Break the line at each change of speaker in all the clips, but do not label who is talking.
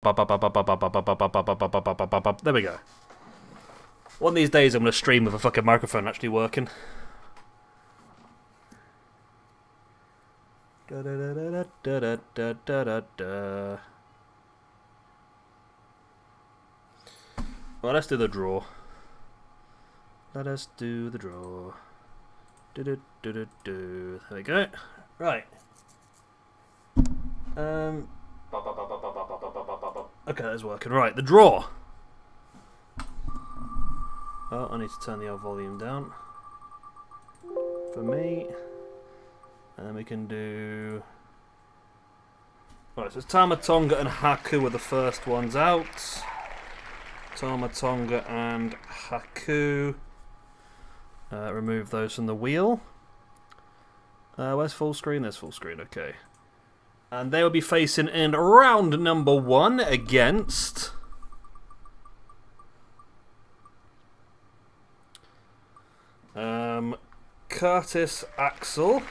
There we go. One of these days I'm going to stream with a fucking microphone actually working. Well, let's do the draw. Let us do the draw. There we go. Right. Okay, that's working. Right, the draw. Oh, I need to turn the old volume down. For me. And then we can do... Right, so it's Tama Tonga and Haku are the first ones out. Tama Tonga and Haku. Remove those from the wheel. Where's full screen? There's full screen, okay. And they will be facing in round number 1 against... Curtis Axel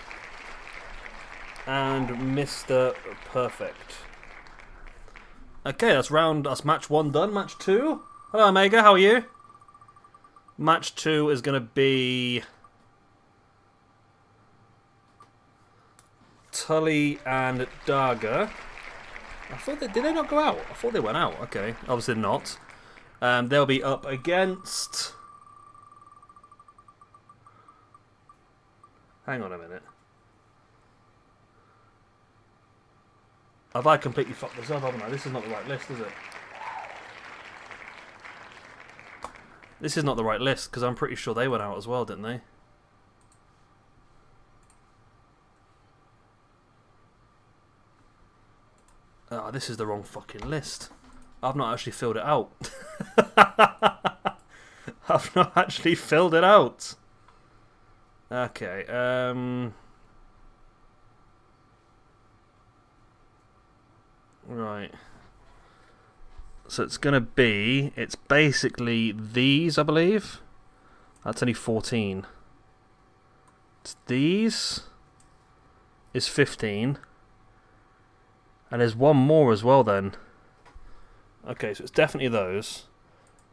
and Mr. Perfect. Okay, that's match 1 done. Match 2. Hello, Omega, how are you? Match 2 is going to be Tully and Daga. I thought did they not go out? I thought they went out. Okay, obviously not. They'll be up against... Hang on a minute. Have I completely fucked this up, haven't I? This is not the right list, is it? This is not the right list, because I'm pretty sure they went out as well, didn't they? Ah, this is the wrong fucking list. I've not actually filled it out. I've not actually filled it out. Okay, right. So it's going to be... It's basically these, I believe. That's only 14. It's these. Is 15. And there's one more as well then. Okay, so it's definitely those.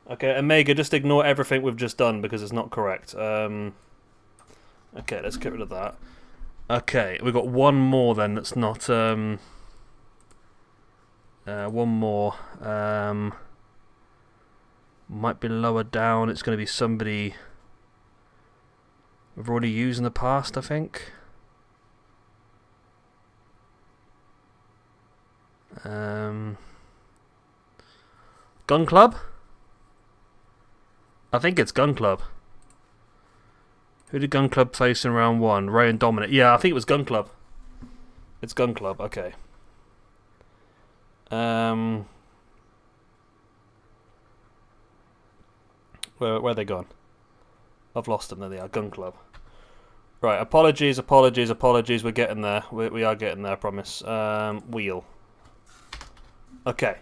Okay, Omega, just ignore everything we've just done because it's not correct. Okay, let's get rid of that. Okay, we've got one more then that's not... one more. Might be lower down. It's going to be somebody we've already used in the past, I think. Gun Club? I think it's Gun Club. Who did Gun Club face in round 1? Ray and Dominic. Yeah, I think it was Gun Club. It's Gun Club, okay. Where are they gone? I've lost them. There they are. Gun Club. Right, apologies. We're getting there. We are getting there, I promise. Wheel. Okay.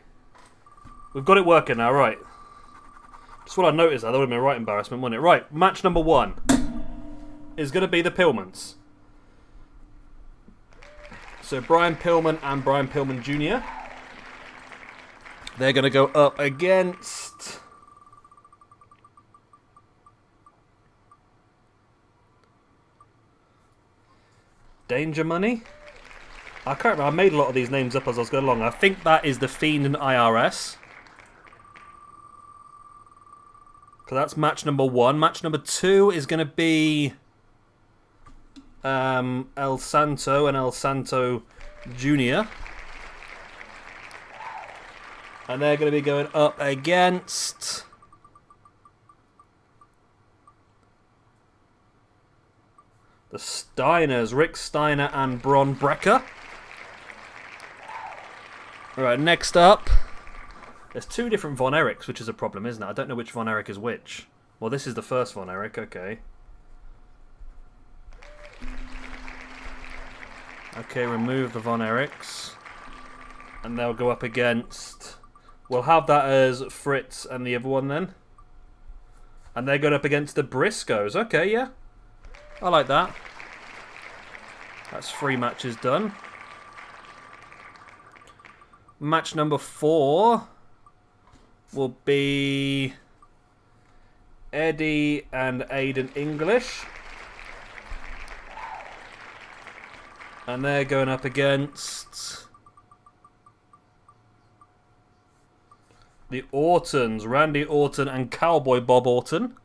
We've got it working now, right. Just what I noticed, that would have been a right embarrassment, wouldn't it? Right, match number 1 is going to be the Pillmans. So Brian Pillman and Brian Pillman Jr. They're going to go up against... Danger Money? I can't remember. I made a lot of these names up as I was going along. I think that is The Fiend and IRS. So that's match number 1. Match number 2 is going to be El Santo and El Santo Jr. And they're going to be going up against... the Steiners, Rick Steiner and Bron Brecker. Alright, next up... There's 2 different Von Ericks, which is a problem, isn't it? I don't know which Von Erich is which. Well, this is the first Von Erich, okay. Okay, remove the Von Erichs. And they'll go up against... We'll have that as Fritz and the other one then. And they're going up against the Briscoes. Okay, yeah. I like that. That's 3 matches done. Match number 4 will be Eddie and Aiden English. And they're going up against the Ortons, Randy Orton and Cowboy Bob Orton.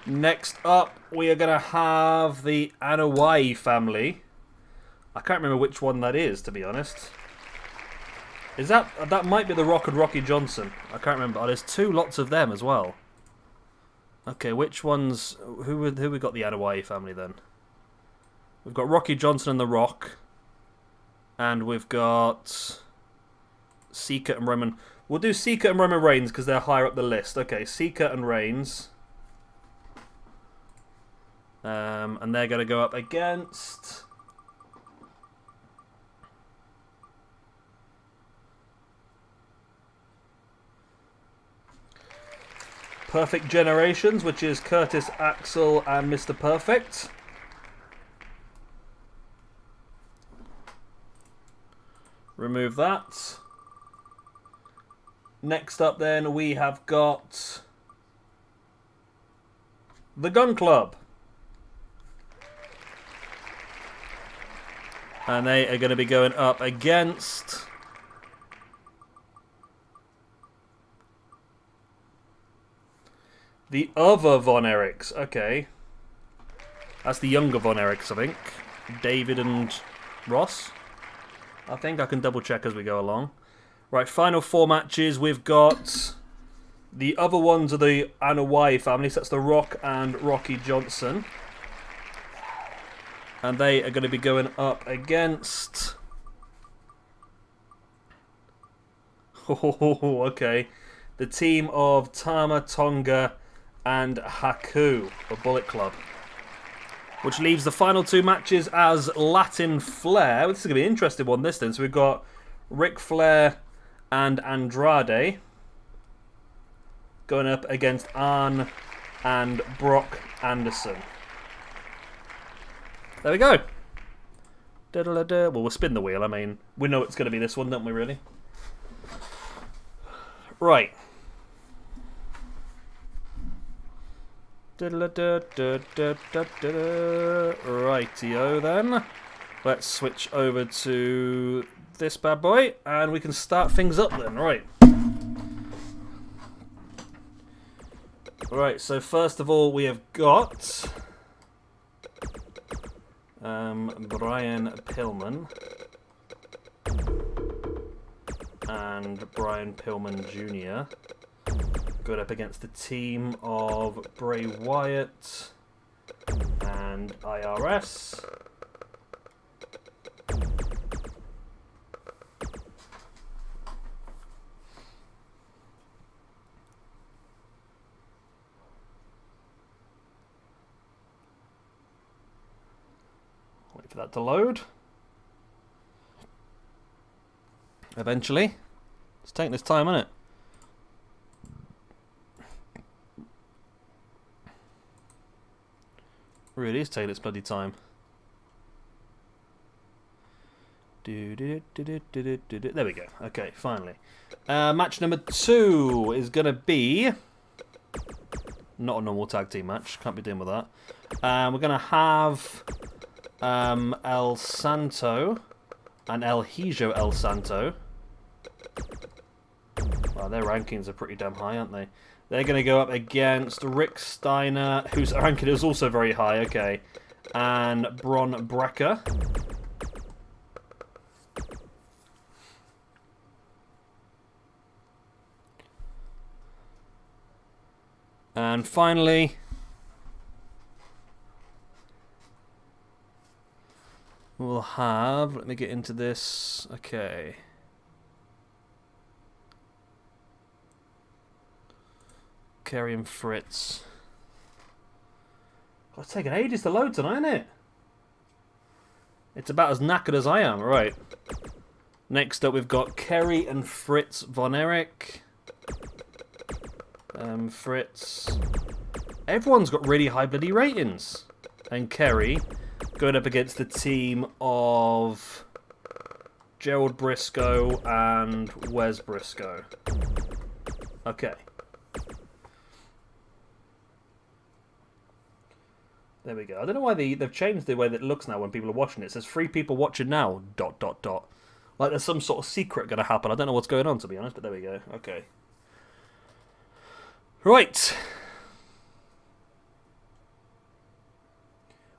Next up, we are going to have the Anoa'i family. I can't remember which one that is, to be honest. Is that might be the Rock and Rocky Johnson? I can't remember. Oh, there's lots of them as well. Okay, which ones? Who we got the Anoa'i family then? We've got Rocky Johnson and the Rock, and we've got Sika and Roman. We'll do Sika and Roman Reigns because they're higher up the list. Okay, Sika and Reigns. And they're going to go up against Perfect Generations, which is Curtis Axel and Mr. Perfect. Remove that. Next up then we have got the Gun Club. And they are going to be going up against the other Von Ericks. Okay. That's the younger Von Ericks, I think. David and Ross. I think I can double check as we go along. Right, final 4 matches. We've got the other ones of the Anoa'i family. So that's the Rock and Rocky Johnson. And they are going to be going up against... Oh, okay. The team of Tama Tonga and Haku, the Bullet Club. Which leaves the final 2 matches as Latin Flair. This is going to be an interesting one, this then. So we've got Ric Flair and Andrade going up against Arn and Brock Anderson. There we go. Well, we'll spin the wheel. I mean, we know it's going to be this one, don't we, really? Right. Rightio then. Let's switch over to this bad boy, and we can start things up then. Right. Right, so first of all, we have got... Brian Pillman and Brian Pillman Jr. going up against the team of Bray Wyatt and IRS. Wait for that to load. Eventually. It's taking its time, isn't it? Really is taking its bloody time. There we go. Okay, finally. Match number 2 is going to be... not a normal tag team match. Can't be dealing with that. We're going to have... El Santo and El Hijo El Santo. Wow, their rankings are pretty damn high, aren't they? They're going to go up against Rick Steiner, whose ranking is also very high, okay, and Bron Breakker. And finally... we'll have... let me get into this. Okay. Kerry and Fritz. Oh, it's taking ages to load tonight, isn't it? It's about as knackered as I am. Right. Next up, we've got Kerry and Fritz Von Erich. Fritz. Everyone's got really high bloody ratings. And Kerry going up against the team of Gerald Briscoe and Wes Briscoe. Okay. There we go. I don't know why they've changed the way that it looks now when people are watching it. It says 3 people watching now, ... Like there's some sort of secret going to happen. I don't know what's going on, to be honest, but there we go. Okay. Right.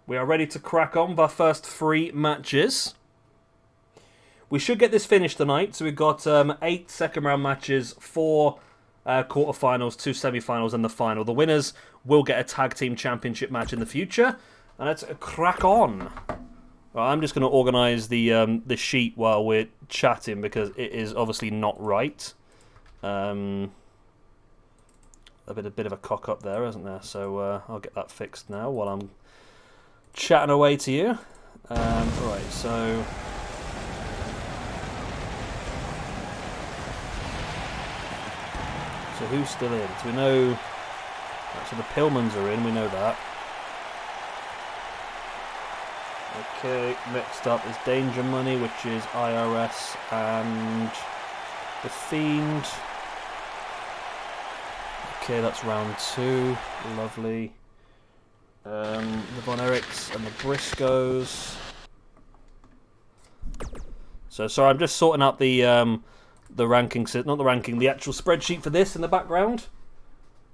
We are ready to crack on with our first 3 matches. We should get this finished tonight. So we've got 8 second round matches, 4 quarterfinals, 2 semi-finals, and the final. The winners will get a tag team championship match in the future. And let's crack on. Right, I'm just going to organise the sheet while we're chatting because it is obviously not right. A bit of a cock up there, isn't there? So I'll get that fixed now while I'm chatting away to you. Right, so who's still in? So we know. So the Pillmans are in. We know that. Okay, next up is Danger Money, which is IRS and The Fiend. Okay, that's round 2. Lovely. The Von Ericks and the Briscoes. So sorry, I'm just sorting out the ranking, not the ranking, the actual spreadsheet for this in the background.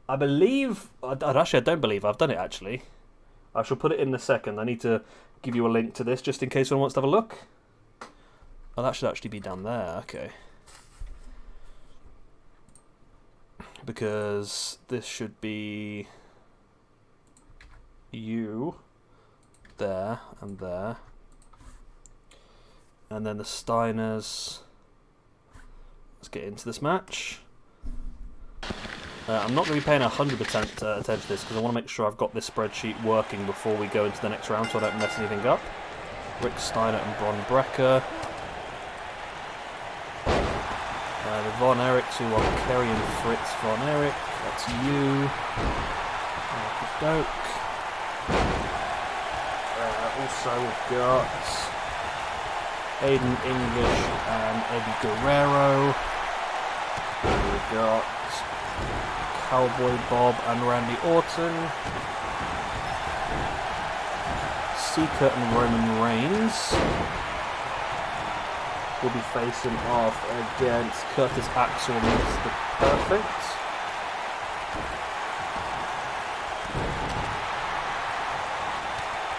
I believe, actually I don't believe I've done it actually. I shall put it in a second. I need to give you a link to this just in case anyone wants to have a look. Oh, that should actually be down there. Okay. Because this should be you there and there. And then the Steiners. Let's get into this match. I'm not going to be paying 100% attention to this because I want to make sure I've got this spreadsheet working before we go into the next round so I don't mess anything up. Rick Steiner and Bron Breakker. The Von Ericks, who are Kerry and Fritz Von Erich. That's you. Doke. Also we've got Aiden English and Eddie Guerrero. We've got Cowboy Bob and Randy Orton. Seeker and Roman Reigns will be facing off against Curtis Axel and Mr. Perfect.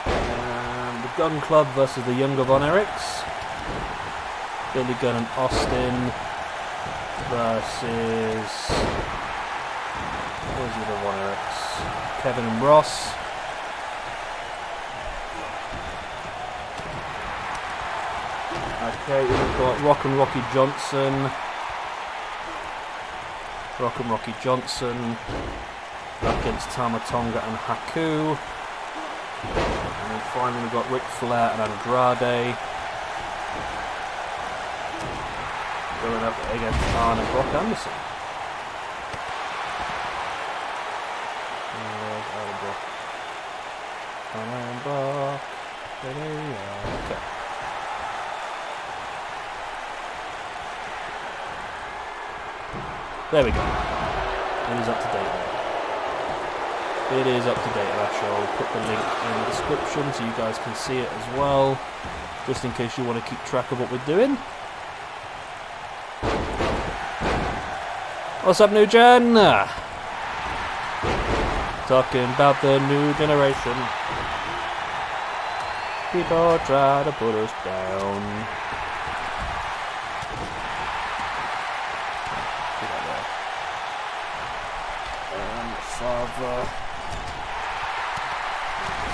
And the Gun Club versus the Younger Von Ericks. Billy Gunn and Austin versus... Where's the other Von Ericks? Kevin and Ross. Okay, we've got Rock and Rocky Johnson. Rock and Rocky Johnson against Tama Tonga and Haku. And then finally we've got Ric Flair and Andrade going up against Arn and Brock Anderson. Okay. There we go. It is up to date now. It is up to date, and I shall put the link in the description so you guys can see it as well, just in case you want to keep track of what we're doing. What's up, New Gen? Talking about the new generation. People try to put us down. Father.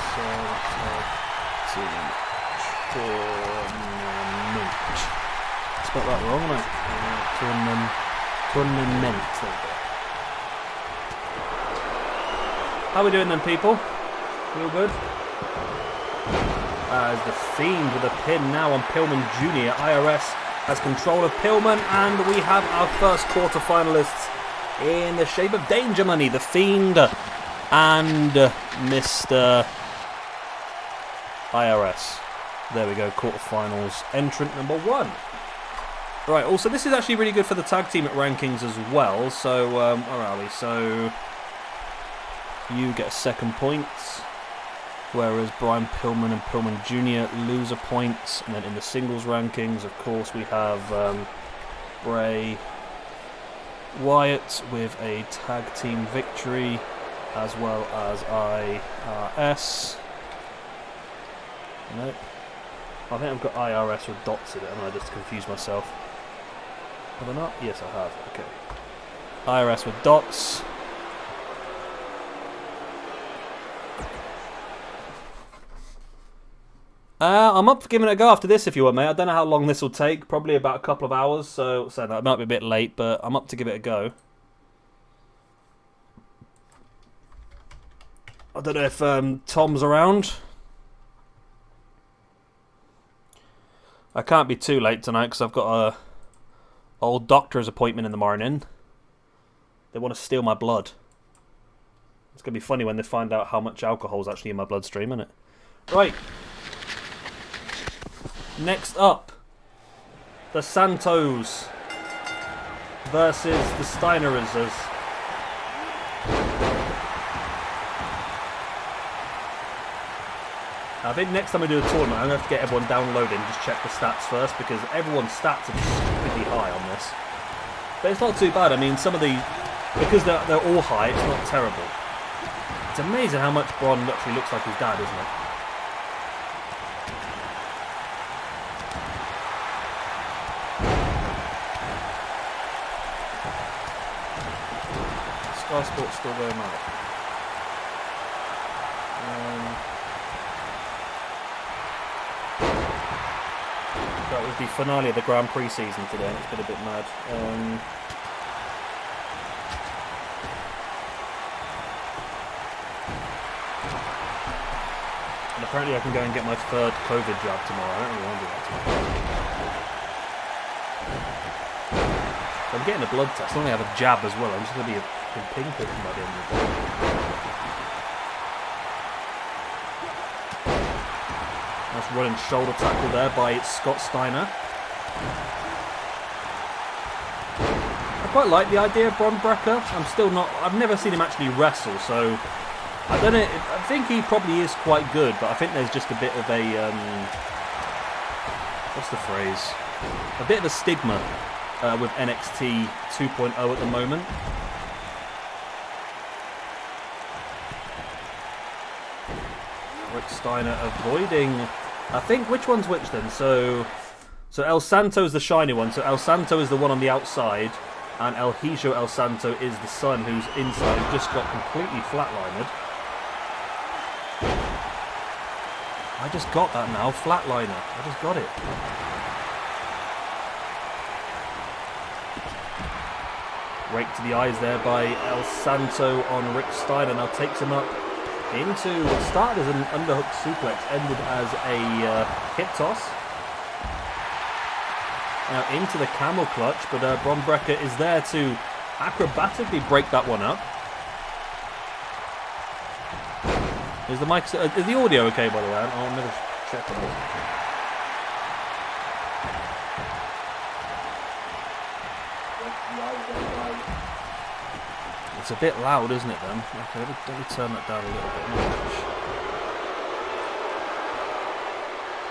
So tournament. Spelled that wrong, mate. Tournament. How we doing then, people? Real good? As the Fiend with a pin now on Pillman Jr. IRS has control of Pillman, and we have our first quarter finalists in the shape of Danger Money, the Fiend, and Mr. IRS. There we go, quarterfinals. Entrant number 1. Right, also this is actually really good for the tag team at rankings as well. So, where are we? So, you get a second point. Whereas Brian Pillman and Pillman Jr. lose a point. And then in the singles rankings, of course, we have Bray Wyatt with a tag team victory, as well as IRS. Nope. I think I've got IRS with dots in it, and I just confused myself. Have I not? Yes, I have. Okay. IRS with dots. I'm up for giving it a go after this if you want, mate. I don't know how long this will take. Probably about a couple of hours, so that might be a bit late, but I'm up to give it a go. I don't know if Tom's around. I can't be too late tonight because I've got a old doctor's appointment in the morning. They want to steal my blood. It's going to be funny when they find out how much alcohol's actually in my bloodstream, isn't it? Right. Next up, the Santos versus the Steinerizers. I think next time I do a tournament, I'm going to have to get everyone downloading and just check the stats first, because everyone's stats are just stupidly high on this. But it's not too bad. I mean, some of the... Because they're all high, it's not terrible. It's amazing how much Braun actually looks like his dad, isn't it? Sky Sports still going on. That was the finale of the Grand Prix season today, and it's been a bit mad. And apparently I can go and get my third COVID jab tomorrow. I don't really want to do that tomorrow. I'm getting a blood test. I only have a jab as well. I'm just going to be a ping pong by the end of the day. Nice running shoulder tackle there by Scott Steiner. I quite like the idea of Bron Breakker. I've never seen him actually wrestle, so I don't know. I think he probably is quite good, but I think there's just a bit of a what's the phrase? A bit of a stigma with NXT 2.0 at the moment. Rick Steiner avoiding. I think which one's which then? So El Santo's the shiny one. So El Santo is the one on the outside, and El Hijo El Santo is the son who's inside. He just got completely flatlined. I just got that now, flatliner. I just got it. Rake to the eyes there by El Santo on Rick Steiner. Now takes him up into what started as an underhook suplex, ended as a hip toss. Now into the camel clutch, but Bron Breakker is there to acrobatically break that one up. Is the mic? Is the audio okay, by the way? I'll never check on it. It's a bit loud, isn't it, then? Okay, let me turn that down a little bit.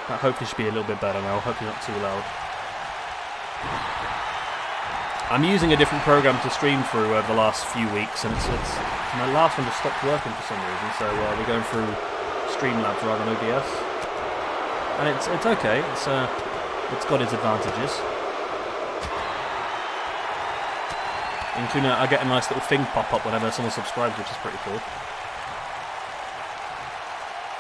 That hopefully should be a little bit better now. Hopefully not too loud. I'm using a different program to stream through over the last few weeks, and it's my last one just stopped working for some reason, so we're going through Streamlabs rather than OBS. And it's okay. It's got its advantages. Including I get a nice little thing pop up whenever someone subscribes, which is pretty cool.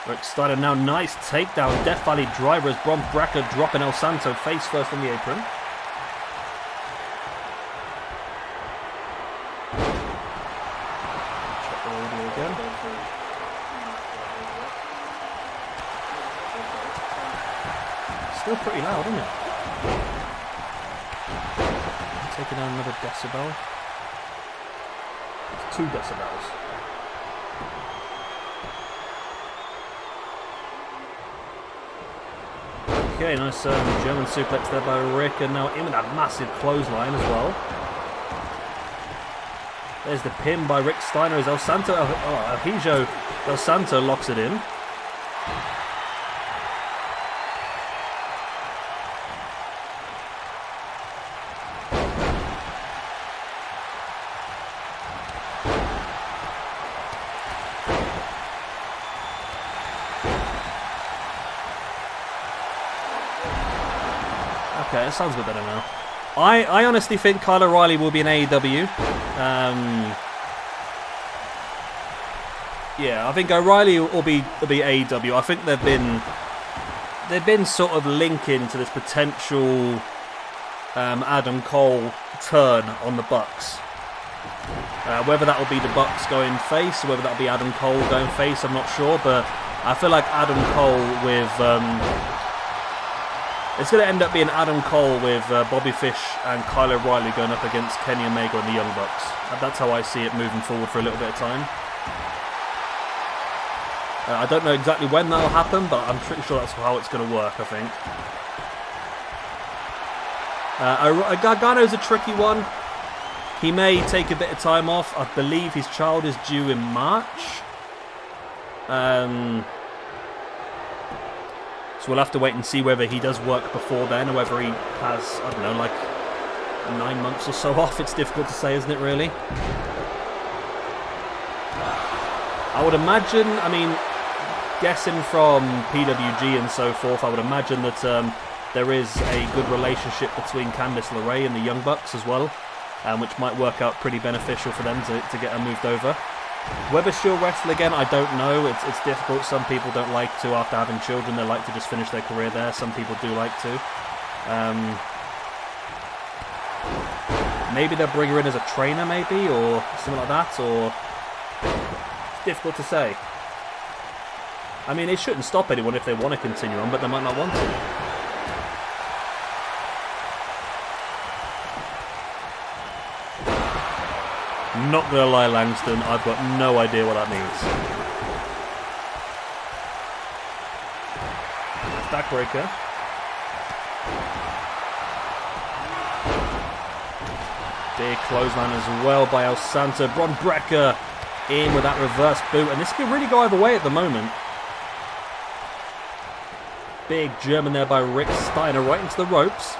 Rick Steiner now, nice takedown. Death Valley driver as Bron Breakker dropping El Santo face first on the apron. Check the audio again. Still pretty loud, isn't it? Taking down another decibel. 2 decibels. Okay, nice German suplex there by Rick, and now in with that massive clothesline as well. There's the pin by Rick Steiner as El Santo, Hijo El Santo locks it in. Okay, it sounds a bit better now. I honestly think Kyle O'Reilly will be in AEW. Yeah, I think O'Reilly will be AEW. I think they've been sort of linking to this potential Adam Cole turn on the Bucks. Whether that will be the Bucks going face, or whether that will be Adam Cole going face, I'm not sure. But I feel like Adam Cole with it's going to end up being Adam Cole with Bobby Fish and Kyle O'Reilly going up against Kenny Omega and the Young Bucks. That's how I see it moving forward for a little bit of time. I don't know exactly when that'll happen, but I'm pretty sure that's how it's going to work, I think. Gargano's a tricky one. He may take a bit of time off. I believe his child is due in March. So we'll have to wait and see whether he does work before then, or whether he has, I don't know, like 9 months or so off. It's difficult to say, isn't it, really? I would imagine, I mean, guessing from PWG and so forth, I would imagine that there is a good relationship between Candice LeRae and the Young Bucks as well, which might work out pretty beneficial for them to get her moved over. Whether she'll wrestle again, I don't know. It's difficult. Some people don't like to after having children. They like to just finish their career there. Some people do like to. Maybe they'll bring her in as a trainer, maybe, or something like that, or... It's difficult to say. I mean, it shouldn't stop anyone if they want to continue on, but they might not want to. Not gonna lie, Langston, I've got no idea what that means. Backbreaker. Big clothesline as well by El Santo. Bron Breakker in with that reverse boot, and this could really go either way at the moment. Big German there by Rick Steiner, right into the ropes.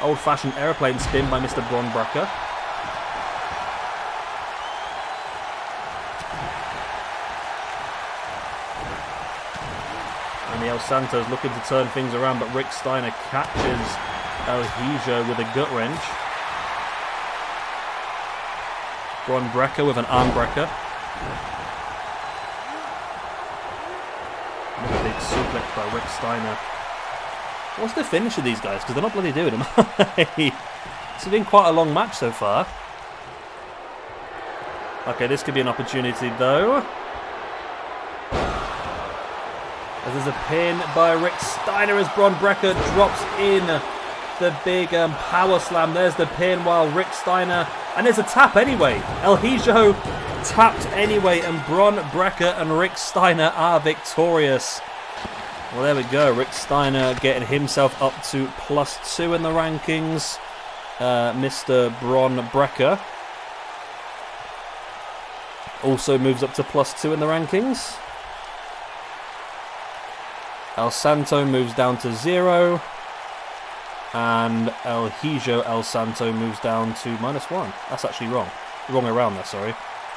Old-fashioned aeroplane spin by Mr. Bron Breakker. And the El Santo's looking to turn things around, but Rick Steiner catches El Hijo with a gut wrench. Bron Breakker with an arm breaker. Another big suplex by Rick Steiner. What's the finish of these guys? Because they're not bloody doing them. It's been quite a long match so far. Okay, this could be an opportunity though. As there's a pin by Rick Steiner as Bron Breakker drops in the big power slam. There's the pin while Rick Steiner... And there's a tap anyway. El Hijo tapped anyway, and Bron Breakker and Rick Steiner are victorious. Well, there we go. Rick Steiner getting himself up to +2 in the rankings. Mr. Bron Breakker also moves up to +2 in the rankings. El Santo moves down to 0. And El Hijo El Santo moves down to -1. That's actually wrong. Wrong around there, sorry.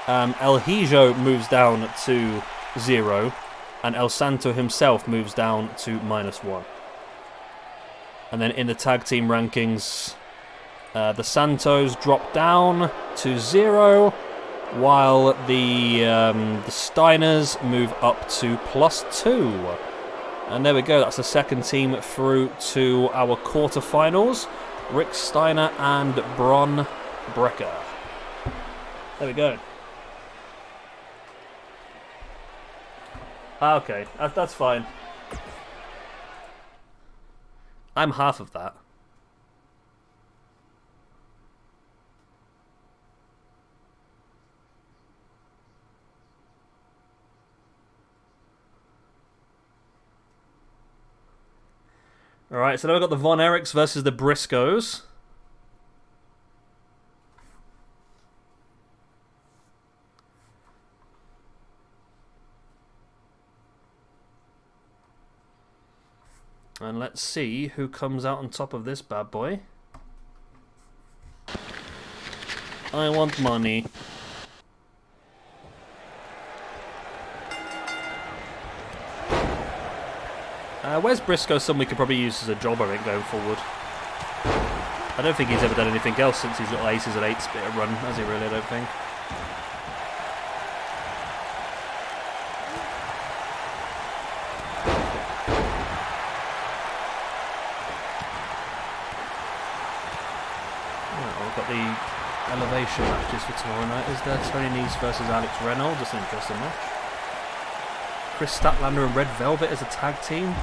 El Hijo moves down to 0. And El Santo himself moves down to -1. And then in the tag team rankings, the Santos drop down to 0. While the Steiners move up to +2. And there we go, that's the second team through to our quarterfinals. Rick Steiner and Bron Breakker. There we go. Okay, that's fine. I'm half of that. Alright, so now we've got the Von Ericks versus the Briscoes. And let's see who comes out on top of this bad boy. I want money. Where's Briscoe? Someone we could probably use as a job, I think, going forward. I don't think he's ever done anything else since his little Aces and Eights bit of run, has he really? I don't think. We've got the elevation matches for tomorrow night. Is there Tony Nese versus Alex Reynolds? That's an interesting match. Chris Statlander and Red Velvet as a tag team.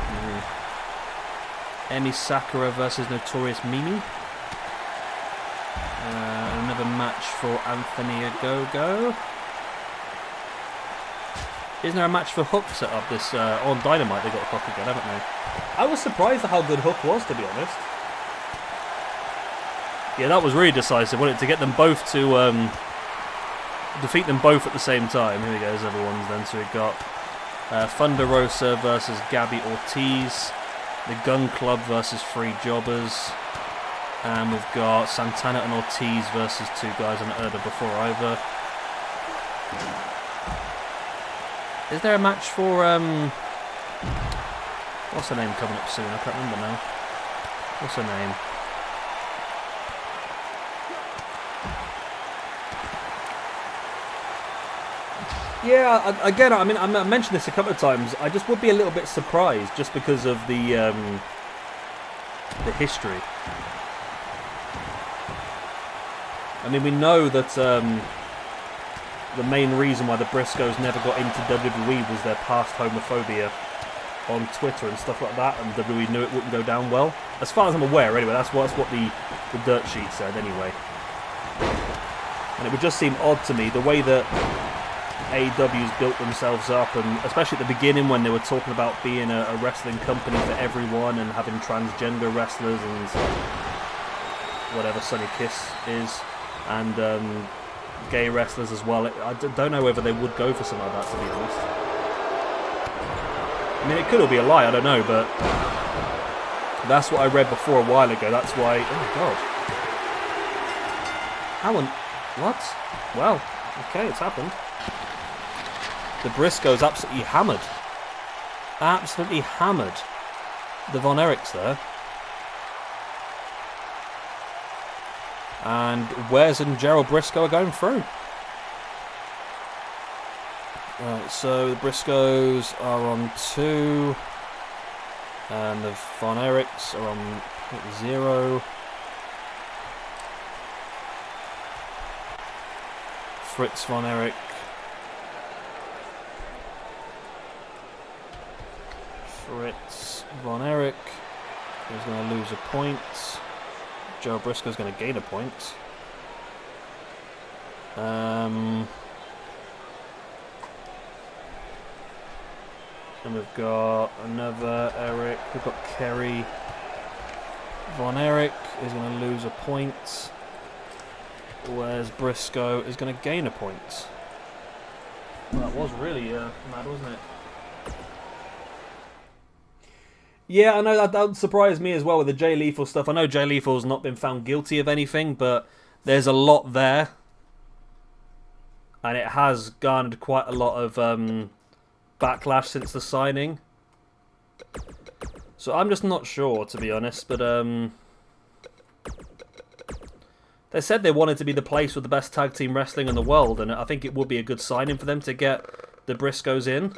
Emi Sakura versus Notorious Mimi. Another match for Anthony Ogogo. Isn't there a match for Hook set up this on Dynamite? They got Hook again, haven't they? I was surprised at how good Hook was, to be honest. Yeah, that was really decisive, wasn't it? To get them both to defeat them both at the same time. Here we go, there's everyone's then. So we've got Thunder Rosa versus Gabby Ortiz. The Gun Club versus Free Jobbers. And we've got Santana and Ortiz versus two guys I haven't heard of before either. Is there a match for what's her name coming up soon? I can't remember now. What's her name? Yeah, again, I mean, I mentioned this a couple of times. I just would be a little bit surprised just because of the history. I mean, we know that the main reason why the Briscoes never got into WWE was their past homophobia on Twitter and stuff like that, and WWE knew it wouldn't go down well. As far as I'm aware, anyway, that's what the dirt sheet said, anyway. And it would just seem odd to me, the way that AEW's built themselves up, and especially at the beginning when they were talking about being a wrestling company for everyone and having transgender wrestlers and whatever Sonny Kiss is, and gay wrestlers as well. I don't know whether they would go for something like that, to be honest. I mean, it could all be a lie, I don't know, but that's what I read before a while ago. That's why... Oh, God. What? Well, okay, it's happened. The Briscoes absolutely hammered. Absolutely hammered the Von Ericks there. And Wes and Gerald Briscoe are going through. Right, so the Briscoes are on 2. And the Von Ericks are on 0. Fritz Von Erich. Fritz Von Erich is going to lose a point. Joe Briscoe's going to gain a point. And we've got another Eric. We've got Kerry Von Erich is going to lose a point. Whereas Briscoe is going to gain a point. Well, that was really mad, wasn't it? Yeah, I know that surprised me as well with the Jay Lethal stuff. I know Jay Lethal's not been found guilty of anything, but there's a lot there. And it has garnered quite a lot of backlash since the signing. So I'm just not sure, to be honest, but they said they wanted to be the place with the best tag team wrestling in the world, and I think it would be a good signing for them to get the Briscoes in.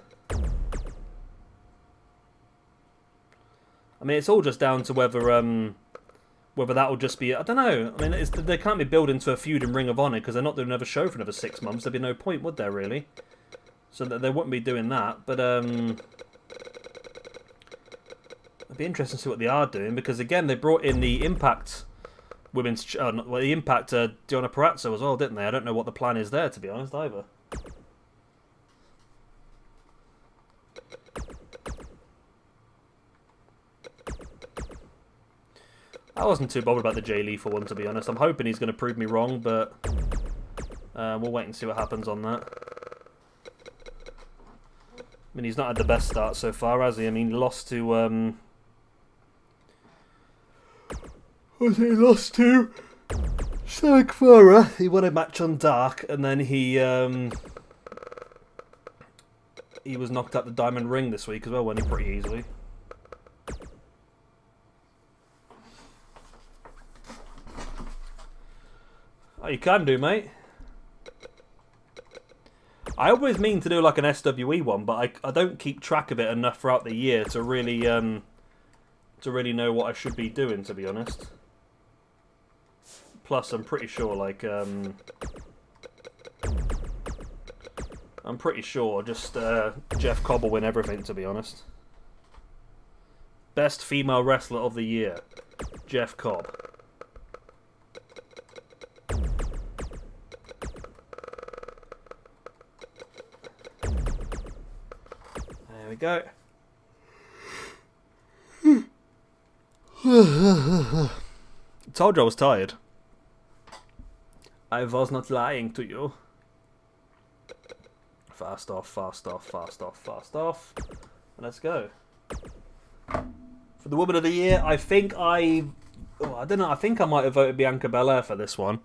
I mean, it's all just down to whether that will just be... I don't know. I mean, they can't be building to a feud in Ring of Honor because they're not doing another show for another 6 months. There'd be no point, would there, really? So they wouldn't be doing that. But it'd be interesting to see what they are doing because, again, they brought in the Impact women's... the Impact Deonna Purrazzo as well, didn't they? I don't know what the plan is there, to be honest, either. I wasn't too bothered about the Jay Lethal one, to be honest. I'm hoping he's going to prove me wrong, but we'll wait and see what happens on that. I mean, he's not had the best start so far, has he? I mean, he lost to... he lost to... Sagfara. He won a match on Dark, and then he was knocked out the Diamond Ring this week as well, won he pretty easily. Oh, you can do, mate. I always mean to do like an SWE one, but I don't keep track of it enough throughout the year to really know what I should be doing, to be honest. Plus, I'm pretty sure, like, I'm pretty sure just Jeff Cobb will win everything, to be honest. Best female wrestler of the year, Jeff Cobb. There we go. Told you I was tired. I was not lying to you. Fast off, fast off, fast off, fast off. Let's go. For the Woman of the Year, I think I don't know, I think I might have voted Bianca Belair for this one.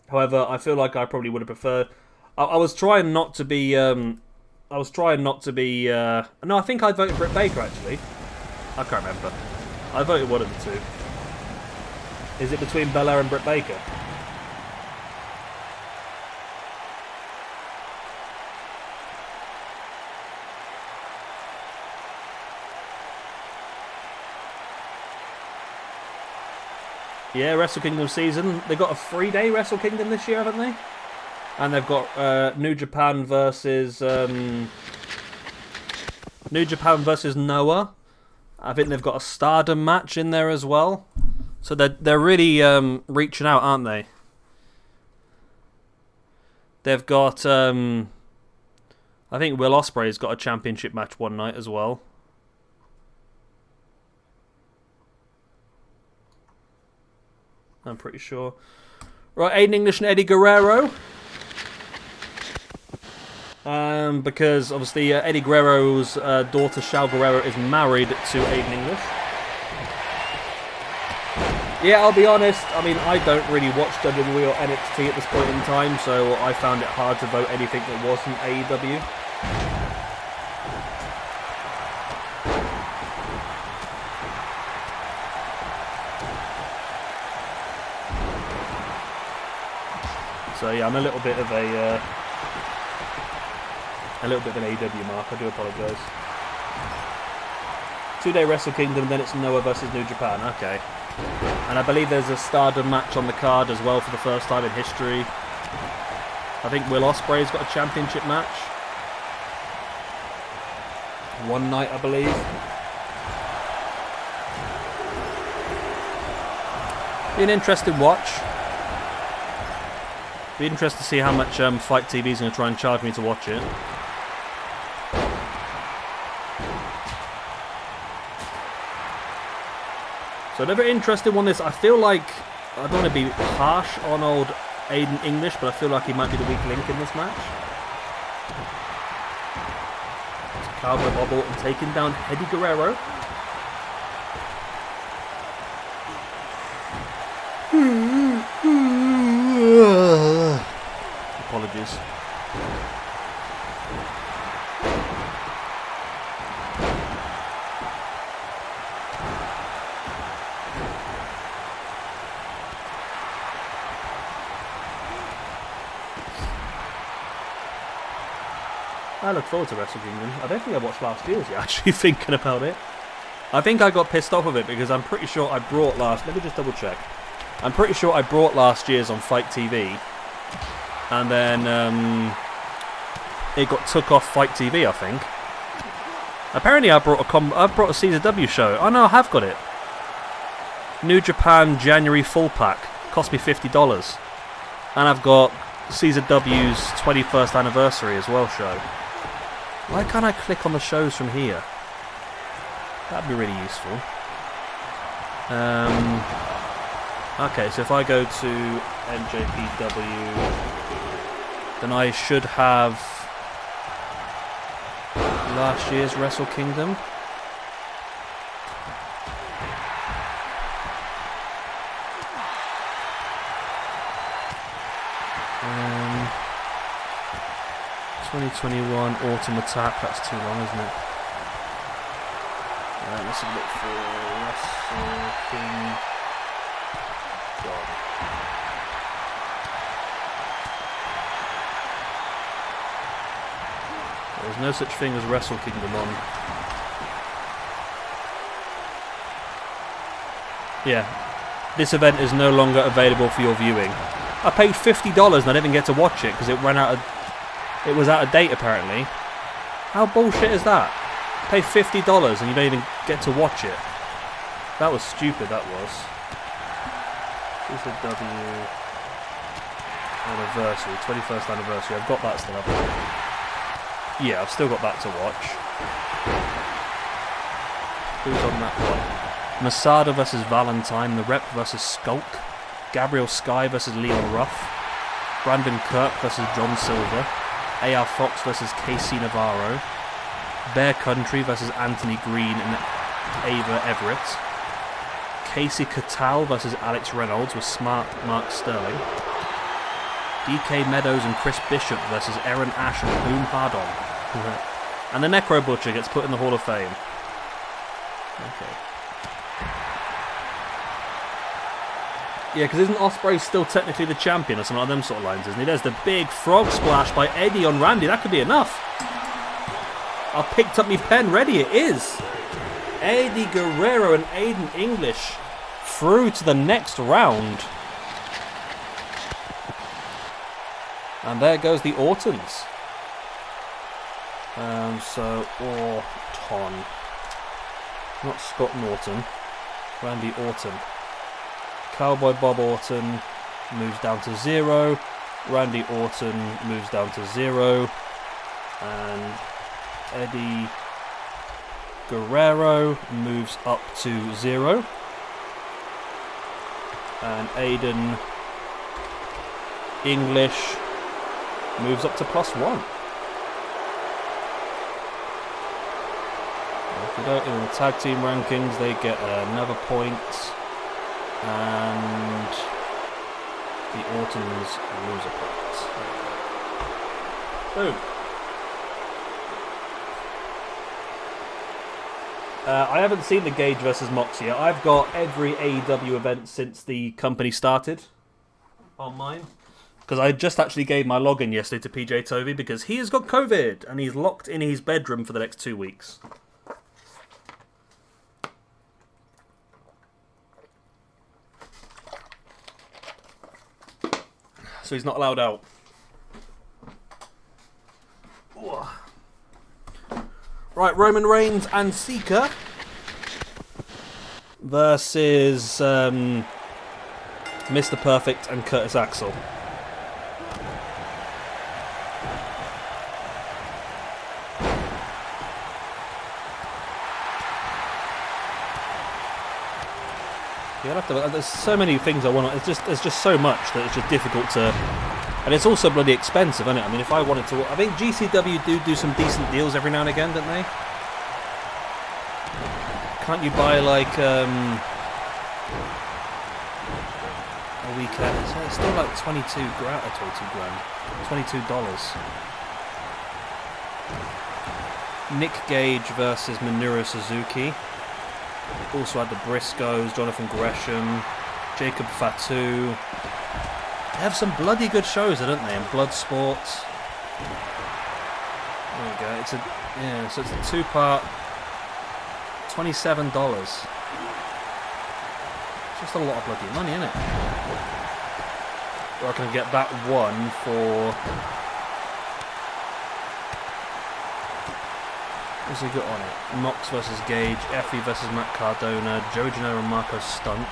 However, I feel like I probably would have preferred... I was trying not to be... No, I think I voted Britt Baker, actually. I can't remember. I voted one of the two. Is it between Belair and Britt Baker? Yeah, Wrestle Kingdom season. They got a 3-day Wrestle Kingdom this year, haven't they? And they've got New Japan versus Noah. I think they've got a Stardom match in there as well. So they're really reaching out, aren't they? They've got I think Will Ospreay's got a championship match one night as well. I'm pretty sure. Right, Aiden English and Eddie Guerrero. Because obviously Eddie Guerrero's daughter Shal Guerrero is married to Aiden English. Yeah, I'll be honest, I mean, I don't really watch WWE or NXT at this point in time, so I found it hard to vote anything that wasn't AEW. So yeah, I'm a little bit of an AEW mark, I do apologise. 2-day Wrestle Kingdom, then it's Noah versus New Japan, okay. And I believe there's a Stardom match on the card as well for the first time in history. I think Will Ospreay's got a championship match. One night, I believe. Be an interesting watch. Be interested to see how much Fight TV is going to try and charge me to watch it. So another interesting one is, I feel like, I don't want to be harsh on old Aiden English, but I feel like he might be the weak link in this match. It's Cowboy Bob Orton taking down Eddie Guerrero. Apologies. I look forward to Wrestle Kingdom. I don't think I watched last year's yet, actually, thinking about it. I think I got pissed off of it because I'm pretty sure I brought last... Let me just double check. I'm pretty sure I brought last year's on Fight TV. And then it got took off Fight TV, I think. Apparently I brought a CZW show. Oh no, I have got it. New Japan January full pack. Cost me $50. And I've got CZW's 21st anniversary as well show. Why can't I click on the shows from here? That'd be really useful. Okay, so if I go to NJPW, then I should have last year's Wrestle Kingdom. 2021 Autumn Attack, that's too long, isn't it? Let's look for Wrestle Kingdom. There's no such thing as Wrestle Kingdom on. Yeah, this event is no longer available for your viewing. I paid $50 and I didn't get to watch it because it was out of date apparently. How bullshit is that? Pay $50 and you don't even get to watch it. That was stupid, that was. GCW anniversary, 21st anniversary. I've got that still up there. Yeah, I've still got that to watch. Who's on that one? Masada versus Valentine, The Rep versus Skulk, Gabriel Sky versus Leo Rosch, Brandon Kirk versus John Silver, AR Fox versus Casey Navarro, Bear Country versus Anthony Green and Ava Everett, Casey Catal versus Alex Reynolds with Smart Mark Sterling, DK Meadows and Chris Bishop versus Aaron Ash and Boom Hardon. And the Necro Butcher gets put in the Hall of Fame. Okay. Yeah, because isn't Ospreay still technically the champion or something like them sort of lines, isn't he? There's the big frog splash by Eddie on Randy. That could be enough. I picked up my pen ready. It is. Eddie Guerrero and Aiden English through to the next round. And there goes the Ortons. So, Orton. Not Scott Norton. Randy Orton. Cowboy Bob Orton moves down to 0. Randy Orton moves down to 0. And Eddie Guerrero moves up to 0. And Aiden English moves up to +1. In the tag team rankings, they get another point, and the Ortons lose a point. Boom. I haven't seen the Gage versus Mox yet. I've got every AEW event since the company started on mine. Because I just actually gave my login yesterday to PJ Tovey because he has got COVID and he's locked in his bedroom for the next 2 weeks. So he's not allowed out. Right, Roman Reigns and Sika versus Mr. Perfect and Curtis Axel. There's so many things I want. There's just so much that it's just difficult to, and it's also bloody expensive, isn't it? I mean, if I wanted to, I think GCW do some decent deals every now and again, don't they? Can't you buy like a weekend? It's still like $22 grand, $22. Nick Gage versus Minoru Suzuki. Also had the Briscoes, Jonathan Gresham, Jacob Fatu. They have some bloody good shows, don't they? In Bloodsport. There we go. So it's a 2-part, $27. It's just a lot of bloody money, isn't it? Or I can get that one for. What's he got on it? Mox versus Gage, Effie versus Matt Cardona, Joey Janela and Marco Stunt.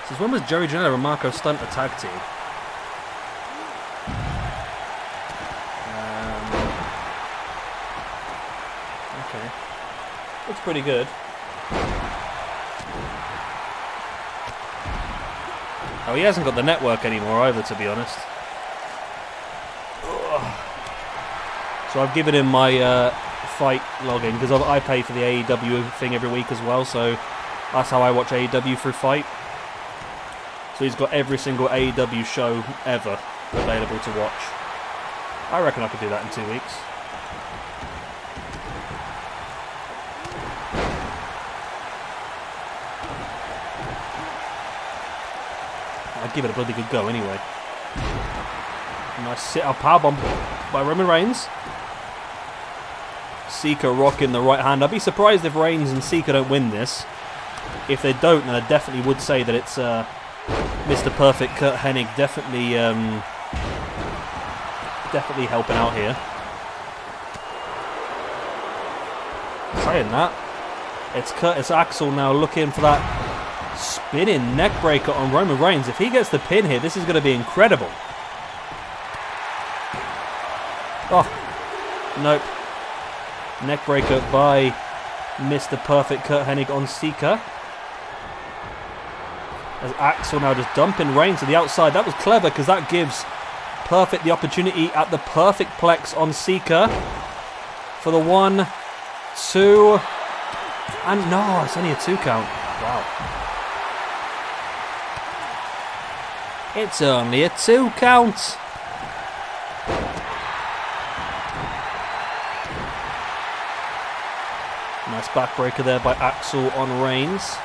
Since when was Joey Janela and Marco Stunt a tag team? Okay. Looks pretty good. Oh, he hasn't got the network anymore either, to be honest. So I've given him my fight login, because I pay for the AEW thing every week as well, so that's how I watch AEW through Fight. So he's got every single AEW show ever available to watch. I reckon I could do that in 2 weeks. I'd give it a bloody good go anyway. Nice sit-up powerbomb by Roman Reigns. Sika rocking the right hand. I'd be surprised if Reigns and Sika don't win this. If they don't, then I definitely would say that it's Mr. Perfect Kurt Hennig definitely helping out here. Saying that, it's Curtis Axel now looking for that spinning neck breaker on Roman Reigns. If he gets the pin here, this is going to be incredible. Oh, nope. Neck breaker by Mr. Perfect Kurt Hennig on Sika. As Axel now just dumping Reigns to the outside. That was clever because that gives Perfect the opportunity at the perfect plex on Sika for the 1, 2, and no, it's only a 2 count. Wow. It's only a 2 count. Nice backbreaker there by Axel on Reigns.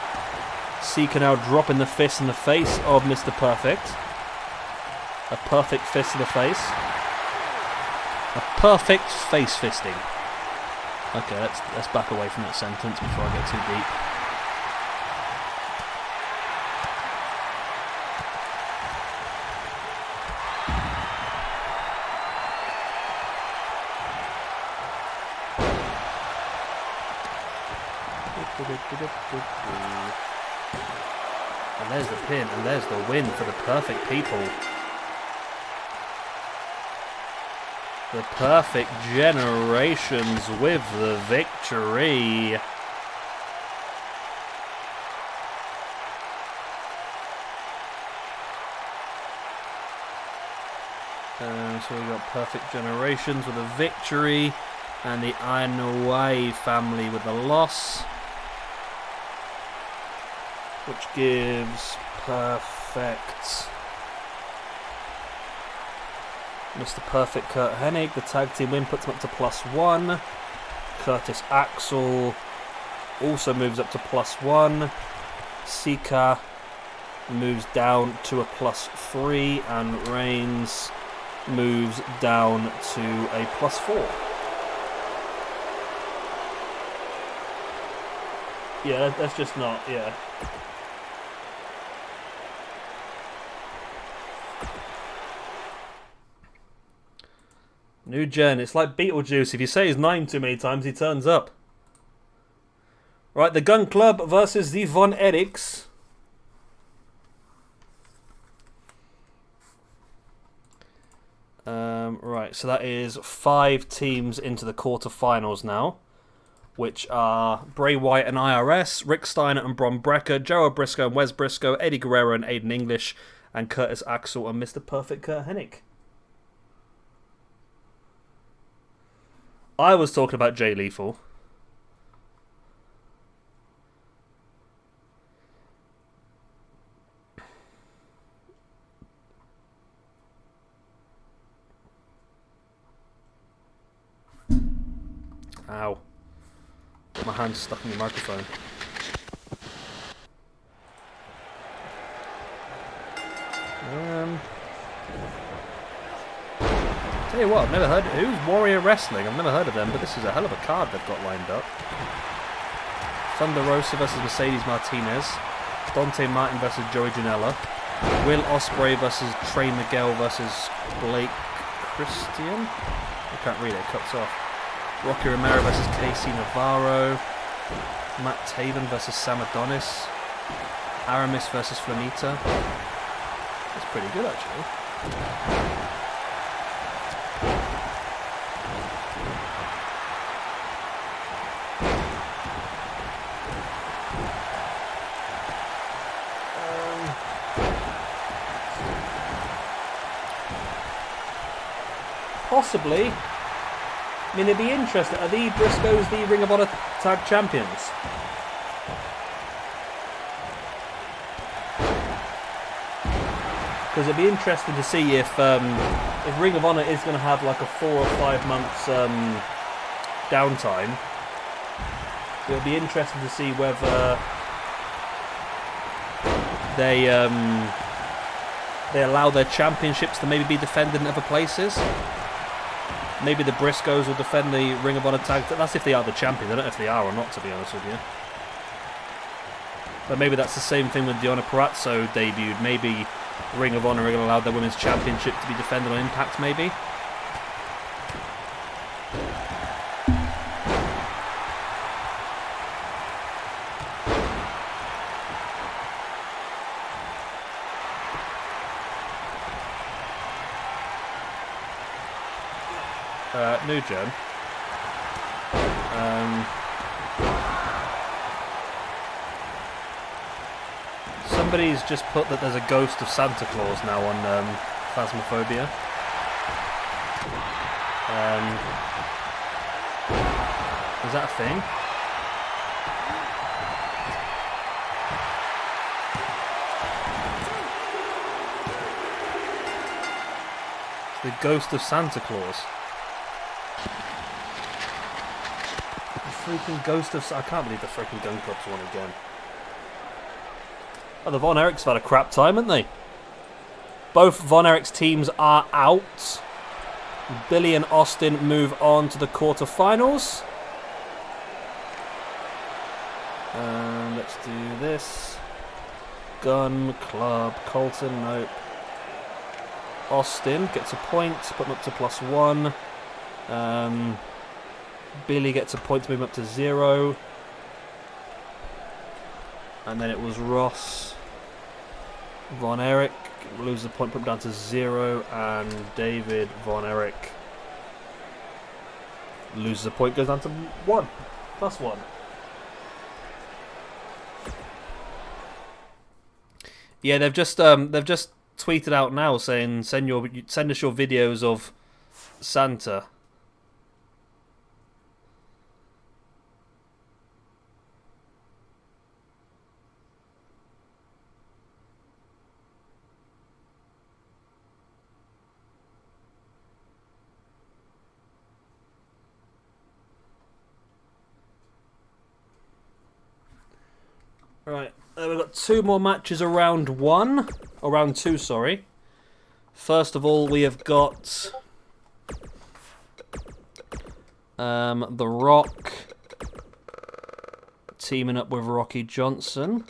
Sika now dropping the fist in the face of Mr. Perfect. A perfect fist in the face. A perfect face fisting. Okay, let's back away from that sentence before I get too deep. And there's the pin, and there's the win for the Perfect people. The Perfect Generations with the victory. So we got Perfect Generations with a victory, and the Inoue family with a loss, which gives Perfect Mr. Perfect Kurt Hennig the tag team win, puts him up to +1. Curtis Axel also moves up to +1. Sika moves down to a +3, and Reigns moves down to a +4. Yeah, that's just not, yeah. New gen, it's like Beetlejuice. If you say his name too many times, he turns up. Right, the Gun Club versus the Von Ericks. Right, so that is 5 teams into the quarterfinals now, which are Bray Wyatt and IRS, Rick Steiner and Bron Breakker, Gerald Briscoe and Wes Briscoe, Eddie Guerrero and Aiden English, and Curtis Axel and Mr. Perfect Kurt Hennig. I was talking about Jay Lethal. Ow. My hand's stuck in the microphone. Tell you what, I've never heard. Who's Warrior Wrestling? I've never heard of them, but this is a hell of a card they've got lined up. Thunder Rosa versus Mercedes Martinez. Dante Martin versus Joey Janela. Will Ospreay versus Trey Miguel versus Blake Christian. I can't read it, it cuts off. Rocky Romero versus Casey Navarro. Matt Taven versus Sam Adonis. Aramis versus Flamita. That's pretty good, actually. possibly. I mean, it'd be interesting. Are the Briscoes the Ring of Honor Tag Champions? Because it'd be interesting to see if Ring of Honor is going to have like a 4 or 5 months downtime. It'll be interesting to see whether they allow their championships to maybe be defended in other places. Maybe the Briscoes will defend the Ring of Honor tag. That's if they are the champions. I don't know if they are or not, to be honest with you. But maybe that's the same thing with Deonna Purrazzo debuted. Maybe Ring of Honor are going to allow their women's championship to be defended on Impact, maybe. New Gen. Somebody's just put that there's a ghost of Santa Claus now on Phasmophobia. Is that a thing? The ghost of Santa Claus. Freaking ghost of... I can't believe the freaking Gun Club's won again. Oh, the Von Erichs have had a crap time, haven't they? Both Von Erichs teams are out. Billy and Austin move on to the quarterfinals. Let's do this. Gun Club, Colton, nope. Austin gets a point, put him up to +1. Billy gets a point to move up to 0. And then it was Ross. Von Erich loses a point, put him down to 0. And David Von Erich loses a point, goes down to 1. +1. Yeah, they've just tweeted out now saying send us your videos of Santa. Right, we've got 2 more matches around 1. Or round 2, sorry. First of all, we have got The Rock teaming up with Rocky Johnson.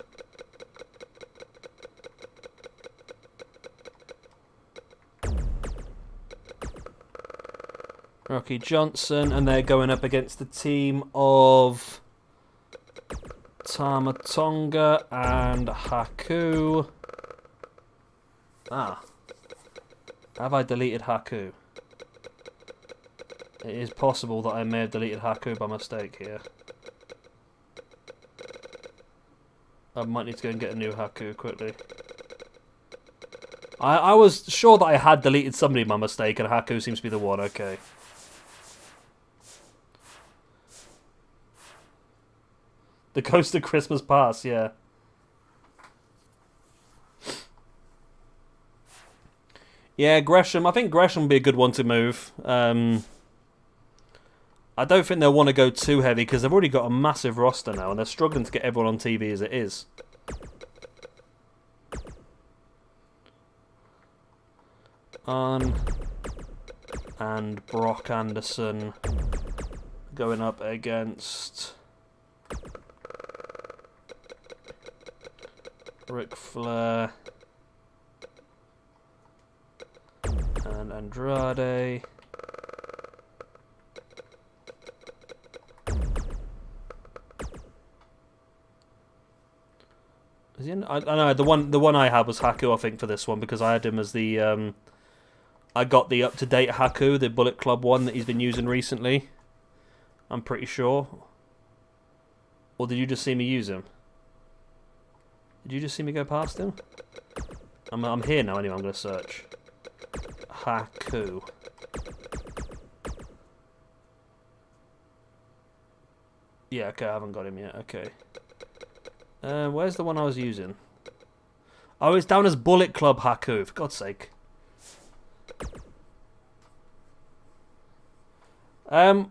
Rocky Johnson, and they're going up against the team of Tama Tonga and Haku. Have I deleted Haku? It is possible that I may have deleted Haku by mistake here. I might need to go and get a new Haku quickly. I was sure that I had deleted somebody by mistake, and Haku seems to be the one. Okay. The Ghost of Christmas Past, yeah. Yeah, Gresham. I think Gresham would be a good one to move. I don't think they'll want to go too heavy because they've already got a massive roster now and they're struggling to get everyone on TV as it is. And Brock Anderson going up against Ric Flair and Andrade. Is he in? I know the one I had was Haku, I think, for this one because I had him as the I got the up-to-date Haku, the Bullet Club one that he's been using recently. I'm pretty sure. Or did you just see me use him? Did you just see me go past him? I'm here now anyway, I'm going to search. Haku. Yeah, okay, I haven't got him yet. Okay. Where's the one I was using? Oh, it's down as Bullet Club Haku, for God's sake. Wasn't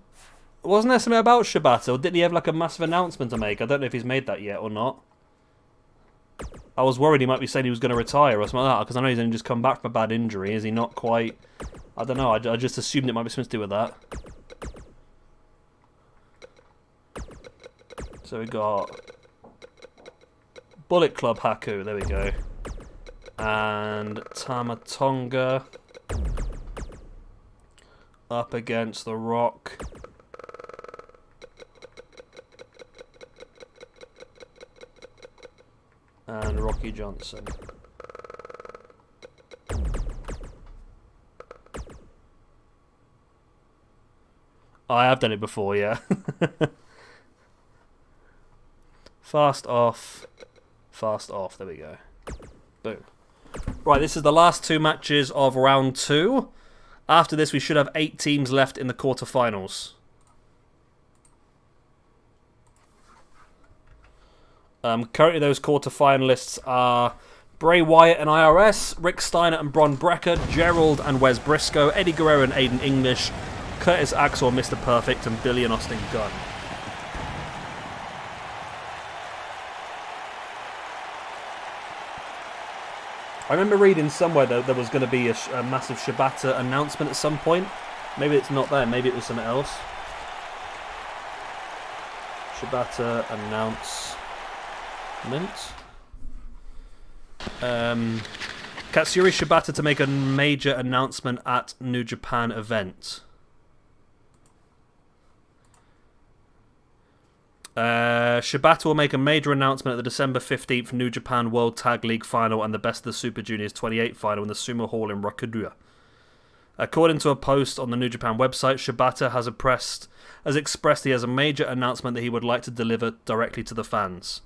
there something about Shibata, or didn't he have like a massive announcement to make? I don't know if he's made that yet or not. I was worried he might be saying he was going to retire or something like that, because I know he's only just come back from a bad injury. Is he not quite... I don't know, I just assumed it might be something to do with that. So we got... Bullet Club Haku, there we go. And Tamatonga up against The Rock. And Rocky Johnson. Oh, I have done it before, yeah. Fast off. Fast off. There we go. Boom. Right, this is the last two matches of round 2. After this, we should have 8 teams left in the quarterfinals. Currently, those quarterfinalists are Bray Wyatt and IRS, Rick Steiner and Bron Breakker, Gerald and Wes Briscoe, Eddie Guerrero and Aiden English, Curtis Axel and Mr. Perfect, and Billy and Austin Gunn. I remember reading somewhere that there was going to be a massive Shibata announcement at some point. Maybe it's not there, maybe it was something else. Shibata announcement. Katsuyori Shibata to make a major announcement at New Japan event. Shibata will make a major announcement at the December 15th New Japan World Tag League Final and the Best of the Super Juniors 28 Final in the Sumo Hall in Rokurua. According to a post on the New Japan website, Shibata has expressed he has a major announcement that he would like to deliver directly to the fans.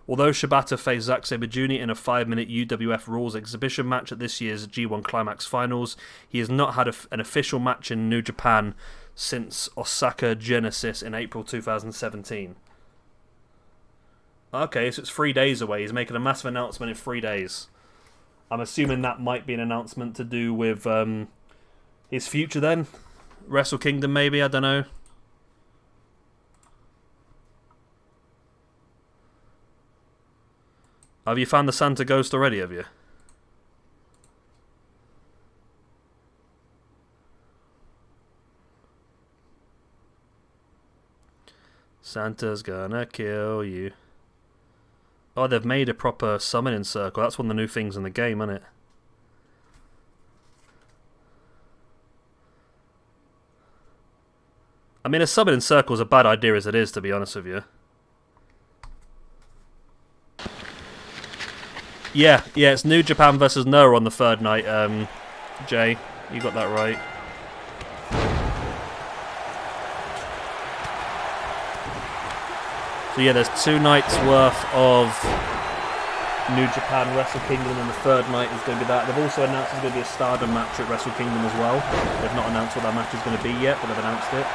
Although Shibata faced Zack Sabre Jr. in a 5-minute UWF Rules exhibition match at this year's G1 Climax Finals, he has not had an official match in New Japan since Osaka Genesis in April 2017. Okay, so it's 3 days away. He's making a massive announcement in 3 days. I'm assuming that might be an announcement to do with his future then? Wrestle Kingdom maybe, I don't know. Have you found the Santa Ghost already, have you? Santa's gonna kill you. Oh, they've made a proper summoning circle. That's one of the new things in the game, isn't it? I mean, a summoning circle is a bad idea as it is, to be honest with you. Yeah, it's New Japan versus Noah on the third night, Jay. You got that right. So yeah, there's 2 nights worth of New Japan Wrestle Kingdom, and the third night is going to be that. They've also announced there's going to be a Stardom match at Wrestle Kingdom as well. They've not announced what that match is going to be yet, but they've announced it.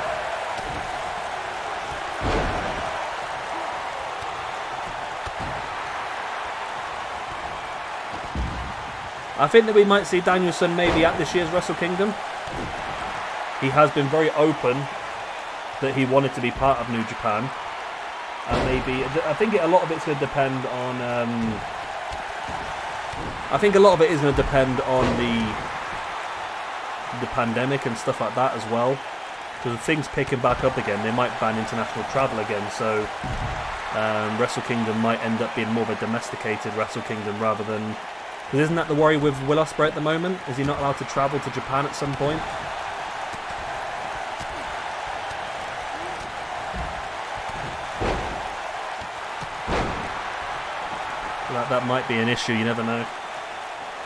I think that we might see Danielson maybe at this year's Wrestle Kingdom. He has been very open that he wanted to be part of New Japan. And maybe, I think a lot of it's going to depend on... I think a lot of it is going to depend on the pandemic and stuff like that as well. Because if things picking back up again, they might ban international travel again. So Wrestle Kingdom might end up being more of a domesticated Wrestle Kingdom rather than... Because isn't that the worry with Will Ospreay at the moment? Is he not allowed to travel to Japan at some point? That might be an issue, you never know.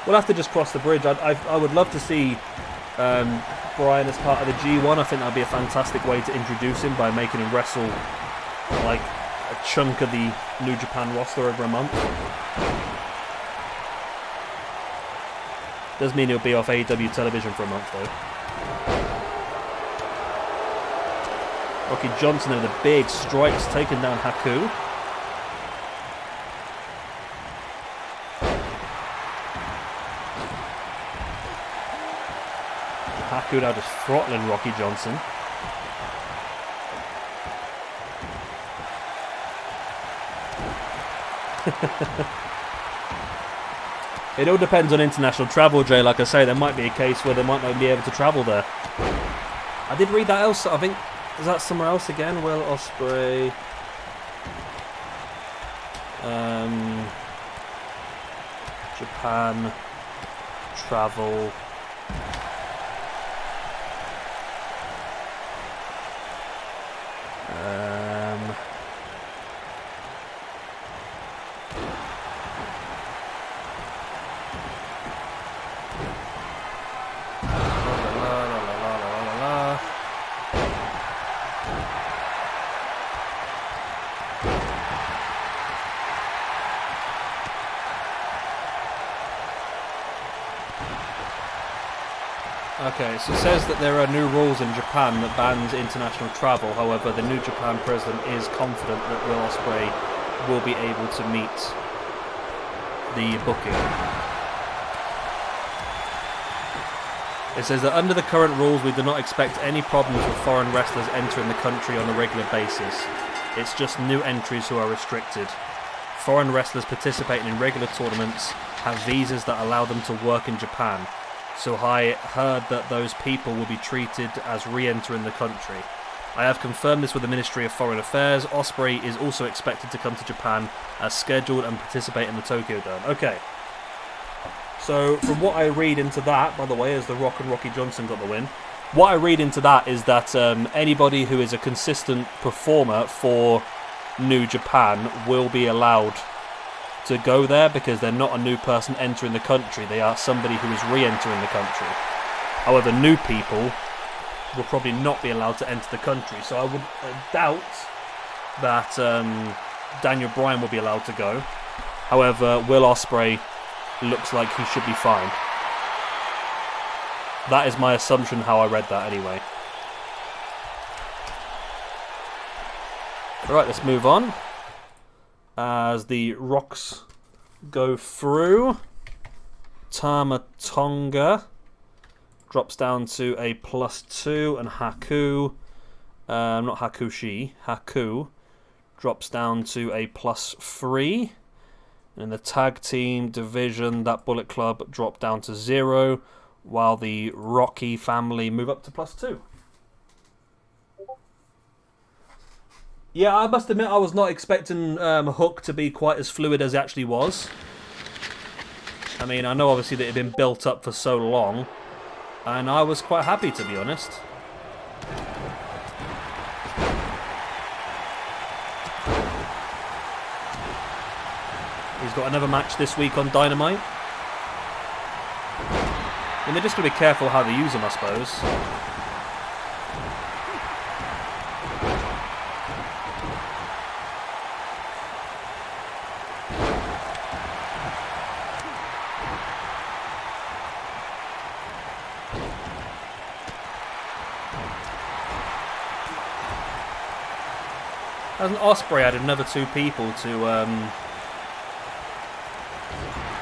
We'll have to just cross the bridge. I would love to see Brian as part of the G1. I think that would be a fantastic way to introduce him by making him wrestle like a chunk of the New Japan roster over a month. Does mean he'll be off AEW television for a month though. Rocky Johnson with the big strikes, taking down Haku. Haku now just throttling Rocky Johnson. It all depends on international travel, Jay. Like I say, there might be a case where they might not be able to travel there. I did read that else. I think, is that somewhere else again? Will Ospreay. Japan travel. Okay, so it says that there are new rules in Japan that bans international travel. However, the New Japan president is confident that Will Ospreay will be able to meet the booking. It says that under the current rules, we do not expect any problems with foreign wrestlers entering the country on a regular basis. It's just new entries who are restricted. Foreign wrestlers participating in regular tournaments have visas that allow them to work in Japan. So I heard that those people will be treated as re-entering the country. I have confirmed this with the Ministry of Foreign Affairs. Ospreay is also expected to come to Japan as scheduled and participate in the Tokyo Dome. Okay. So from what I read into that, by the way, as The Rock and Rocky Johnson got the win, what I read into that is that anybody who is a consistent performer for New Japan will be allowed to go there because they're not a new person entering the country. They are somebody who is re-entering the country. However, new people will probably not be allowed to enter the country. So I would doubt that Daniel Bryan will be allowed to go. However, Will Ospreay looks like he should be fine. That is my assumption how I read that anyway. Alright, let's move on. As the Rocks go through, Tama Tonga drops down to a +2, and Haku, not Hakushi, Haku drops down to a +3. In the tag team division, that Bullet Club dropped down to 0, while the Rocky family move up to +2. Yeah, I must admit I was not expecting Hook to be quite as fluid as it actually was. I mean, I know obviously that it had been built up for so long, and I was quite happy, to be honest. He's got another match this week on Dynamite. And they're just going to be careful how they use him, I suppose. Hasn't Ospreay had another 2 people to... I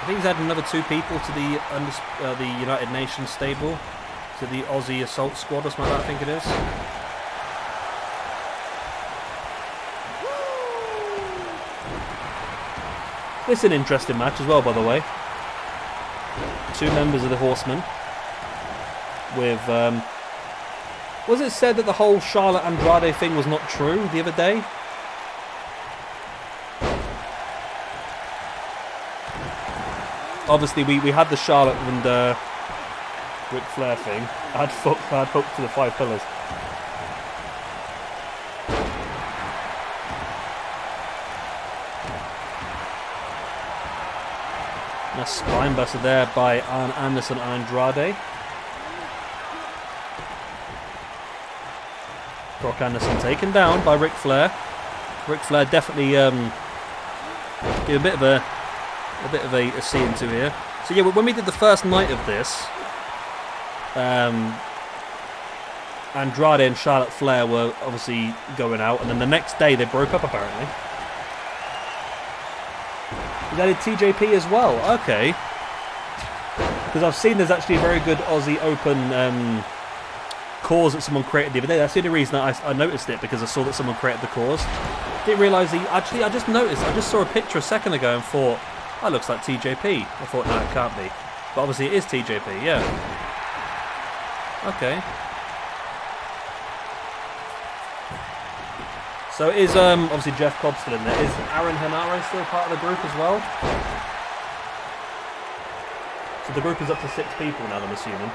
think he's had another 2 people to the United Nations stable, to the Aussie Assault Squad or something like that, I think it is. This is an interesting match as well, by the way. 2 members of the Horsemen with... was it said that the whole Charlotte Andrade thing was not true the other day? Obviously, we had the Charlotte and Ric Flair thing. I had Hook to the 5 pillars. Nice spine buster there by Arn Anderson and Andrade. Brock Anderson taken down by Ric Flair. Ric Flair definitely give a bit of a see into here. So yeah, when we did the first night of this, Andrade and Charlotte Flair were obviously going out, and then the next day they broke up apparently. They added TJP as well. Okay. Because I've seen there's actually a very good Aussie Open cause that someone created the other day. That's the only reason that I noticed it, because I saw that someone created the cause. Didn't realise I just noticed. I just saw a picture a second ago and thought, that looks like TJP. I thought, no, it can't be. But obviously it is TJP, yeah. Okay. So is obviously Jeff Cobb still in there? Is Aaron Henare still part of the group as well? So the group is up to 6 people now, I'm assuming.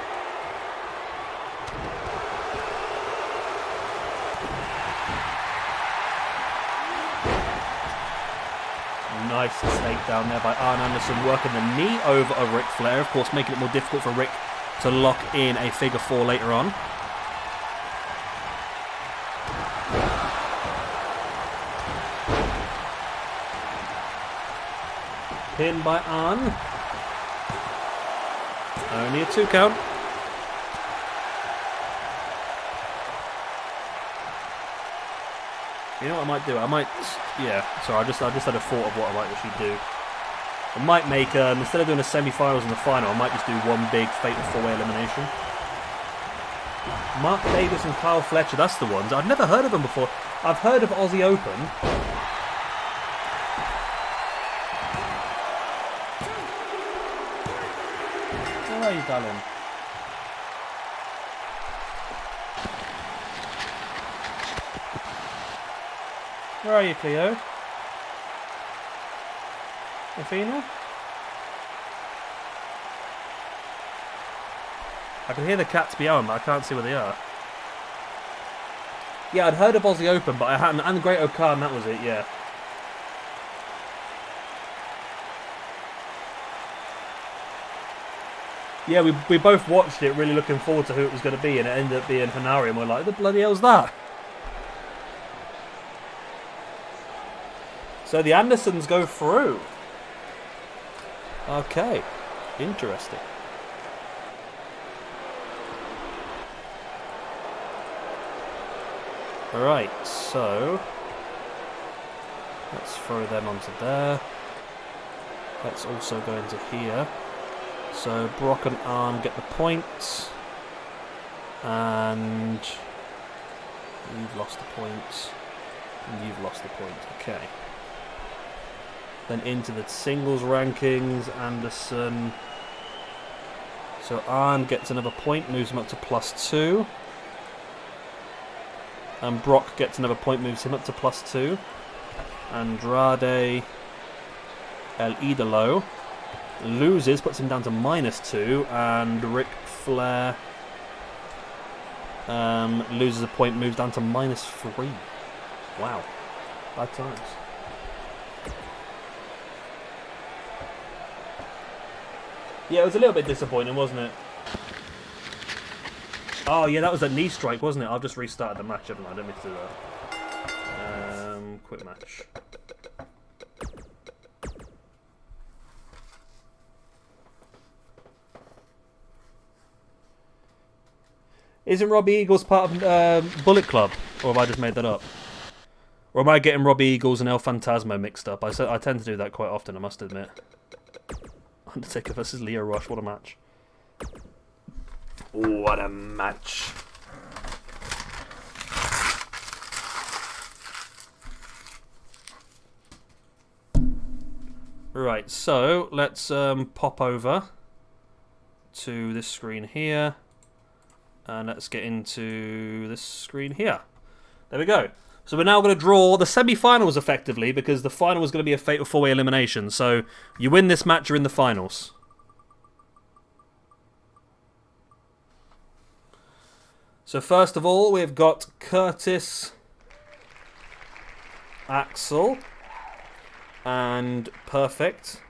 Nice takedown there by Arn Anderson, working the knee over of Ric Flair, of course making it more difficult for Rick to lock in a figure 4 later on. Pin by Arn. Only a 2 count. You know what I might do? Yeah, sorry, I just had a thought of what I might actually do. I might make, instead of doing the semi-finals and the final, I might just do one big Fatal 4-Way elimination. Mark Davis and Kyle Fletcher, that's the ones. I've never heard of them before. I've heard of Aussie Open. Where are you, darling? Where are you, Cleo? Athena? I can hear the cats beyond, but I can't see where they are. Yeah, I'd heard of Aussie Open, but I hadn't. And the Great O'Khan, that was it, yeah. Yeah, we both watched it, really looking forward to who it was going to be, and it ended up being Henare, and we're like, the bloody hell's that? So the Andersons go through. Okay, interesting. Alright, so let's throw them onto there. Let's also go into here. So Brock and Arn get the points. And you've lost the points. And you've lost the points. Okay. Then into the singles rankings, Anderson. So Arn gets another point, moves him up to +2. And Brock gets another point, moves him up to +2. Andrade El Idolo loses, puts him down to -2. And Ric Flair loses a point, moves down to -3. Wow. Bad times. Yeah, it was a little bit disappointing, wasn't it? Oh, yeah, that was a knee strike, wasn't it? I've just restarted the match, haven't I? I didn't mean to do that. Quick match. Isn't Robbie Eagles part of Bullet Club? Or have I just made that up? Or am I getting Robbie Eagles and El Phantasmo mixed up? I tend to do that quite often, I must admit. Undertaker versus Leo Rosch, what a match. What a match. Right, so let's pop over to this screen here. And let's get into this screen here. There we go. So we're now going to draw the semi-finals effectively, because the final is going to be a Fatal 4-Way elimination. So you win this match, you're in the finals. So first of all, we've got Curtis, Axel, and Perfect.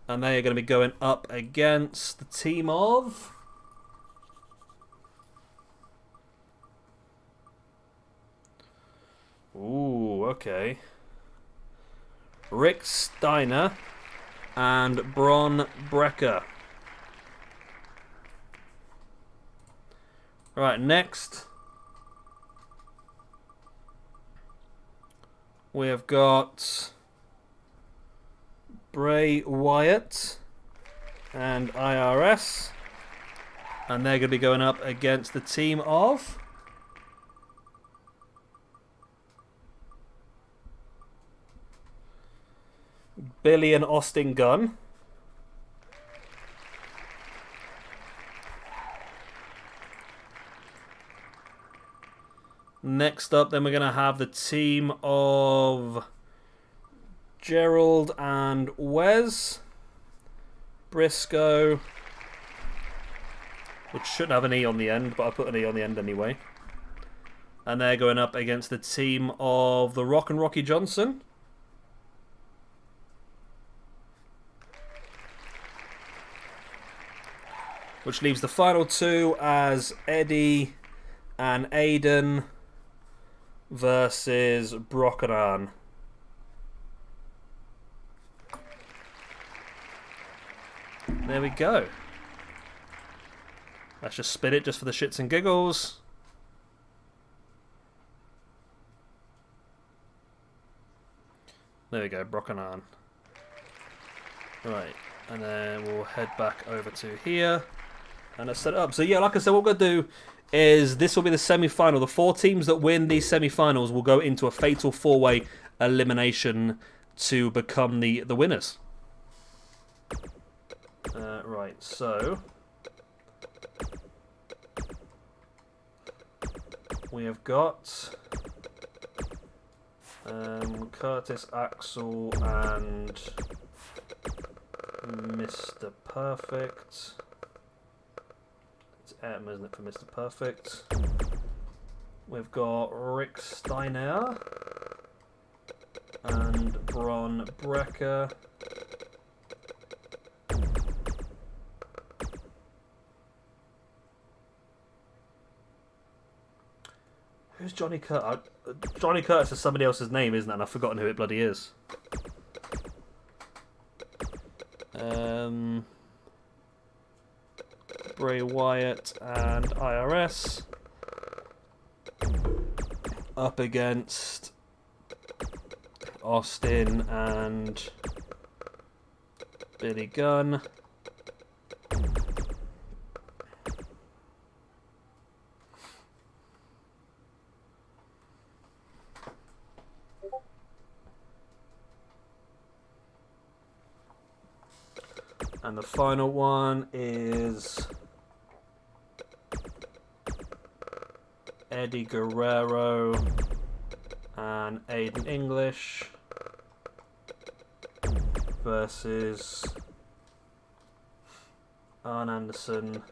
And they are going to be going up against the team of... Ooh, okay. Rick Steiner and Bron Breakker. Right, next we have got Bray Wyatt and IRS, and they're going to be going up against the team of Billy and Austin Gunn. Next up, then we're going to have the team of Gerald and Wes Briscoe, which shouldn't have an E on the end, but I put an E on the end anyway. And they're going up against the team of The Rock and Rocky Johnson. Which leaves the final two as Eddie and Aiden versus Brock and Arn. There we go. Let's just spin it just for the shits and giggles. There we go, Brock and Arn. Right, and then we'll head back over to here. And let's set it up. So yeah, like I said, what we're going to do is this will be the semi-final. The 4 teams that win these semi-finals will go into a fatal 4-way elimination to become the winners. Right, so we have got Curtis Axel and Mr. Perfect. It's M, isn't it, for Mr. Perfect? We've got Rick Steiner and Bron Brecker. Who's Johnny Curtis? Johnny Curtis is somebody else's name, isn't it? And I've forgotten who it bloody is. Bray Wyatt and IRS up against Austin and Billy Gunn. And the final one is Eddie Guerrero and Aiden English versus Arn Anderson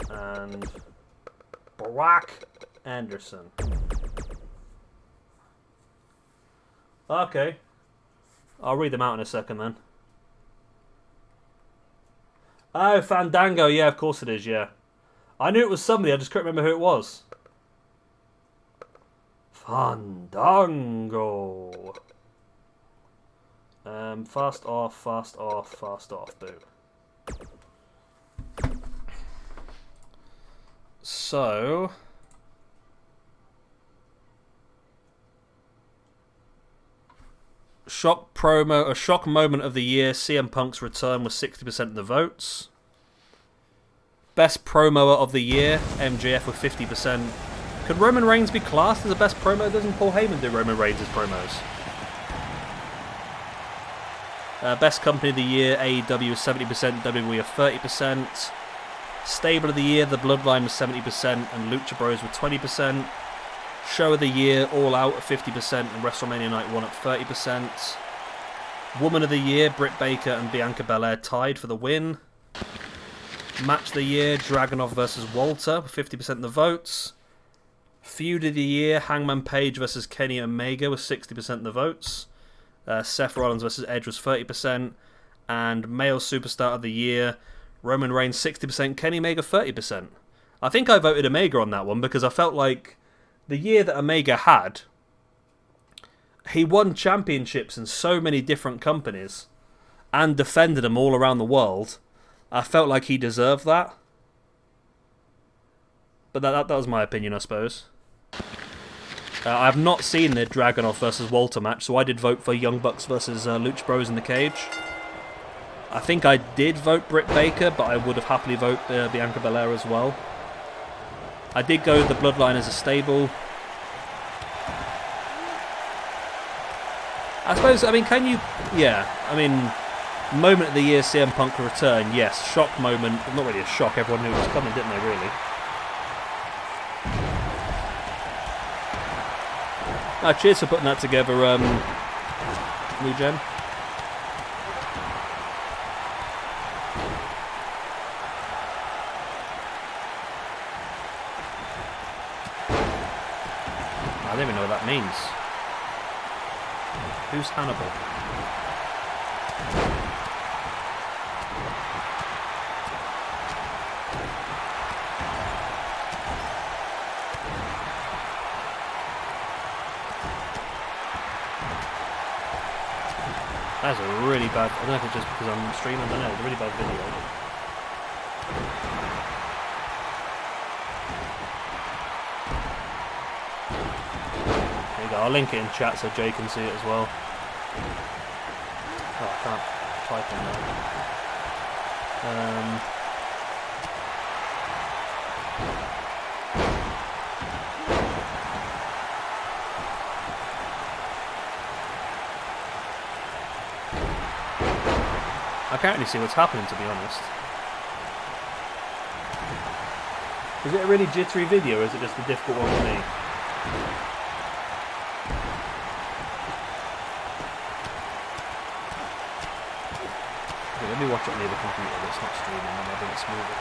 and Brock Anderson. Okay. I'll read them out in a second then. Oh, Fandango. Yeah, of course it is, yeah. I knew it was somebody, I just couldn't remember who it was. Fandango. Fast off, fast off, fast off, boo. So... shock promo, a shock moment of the year, CM Punk's return was 60% of the votes. Best promo of the year, MJF with 50%. Could Roman Reigns be classed as the best promo? Doesn't Paul Heyman do Roman Reigns' promos? Best company of the year, AEW was 70%, WWE was 30%. Stable of the year, The Bloodline was 70%, and Lucha Bros with 20%. Show of the year, All Out at 50%, and WrestleMania Night 1 at 30%. Woman of the year, Britt Baker and Bianca Belair tied for the win. Match of the year, Dragunov versus Walter, with 50% of the votes. Feud of the year, Hangman Page versus Kenny Omega, with 60% of the votes. Seth Rollins versus Edge was 30%. And Male Superstar of the year, Roman Reigns 60%, Kenny Omega 30%. I think I voted Omega on that one because I felt like the year that Omega had, he won championships in so many different companies and defended them all around the world. I felt like he deserved that. But that was my opinion, I suppose. I have not seen the Dragunov versus Walter match, so I did vote for Young Bucks versus Lucha Bros in the cage. I think I did vote Britt Baker, but I would have happily voted Bianca Belair as well. I did go with the Bloodline as a stable. I suppose, I mean, can you... Yeah, I mean, moment of the year CM Punk will return, yes. Shock moment, not really a shock, everyone knew it was coming, didn't they, really? Cheers for putting that together, New Gen. I don't even know what that means. Who's Hannibal? That's a really bad... I don't know if it's just because I'm streaming, I don't know. It's a really bad video. There you go. I'll link it in chat so Jay can see it as well. Oh, I can't type in there. I can't really see what's happening, to be honest. Is it a really jittery video, or is it just a difficult one for me? Okay, let me watch it on the other computer that's not streaming, and I'll do it smoother.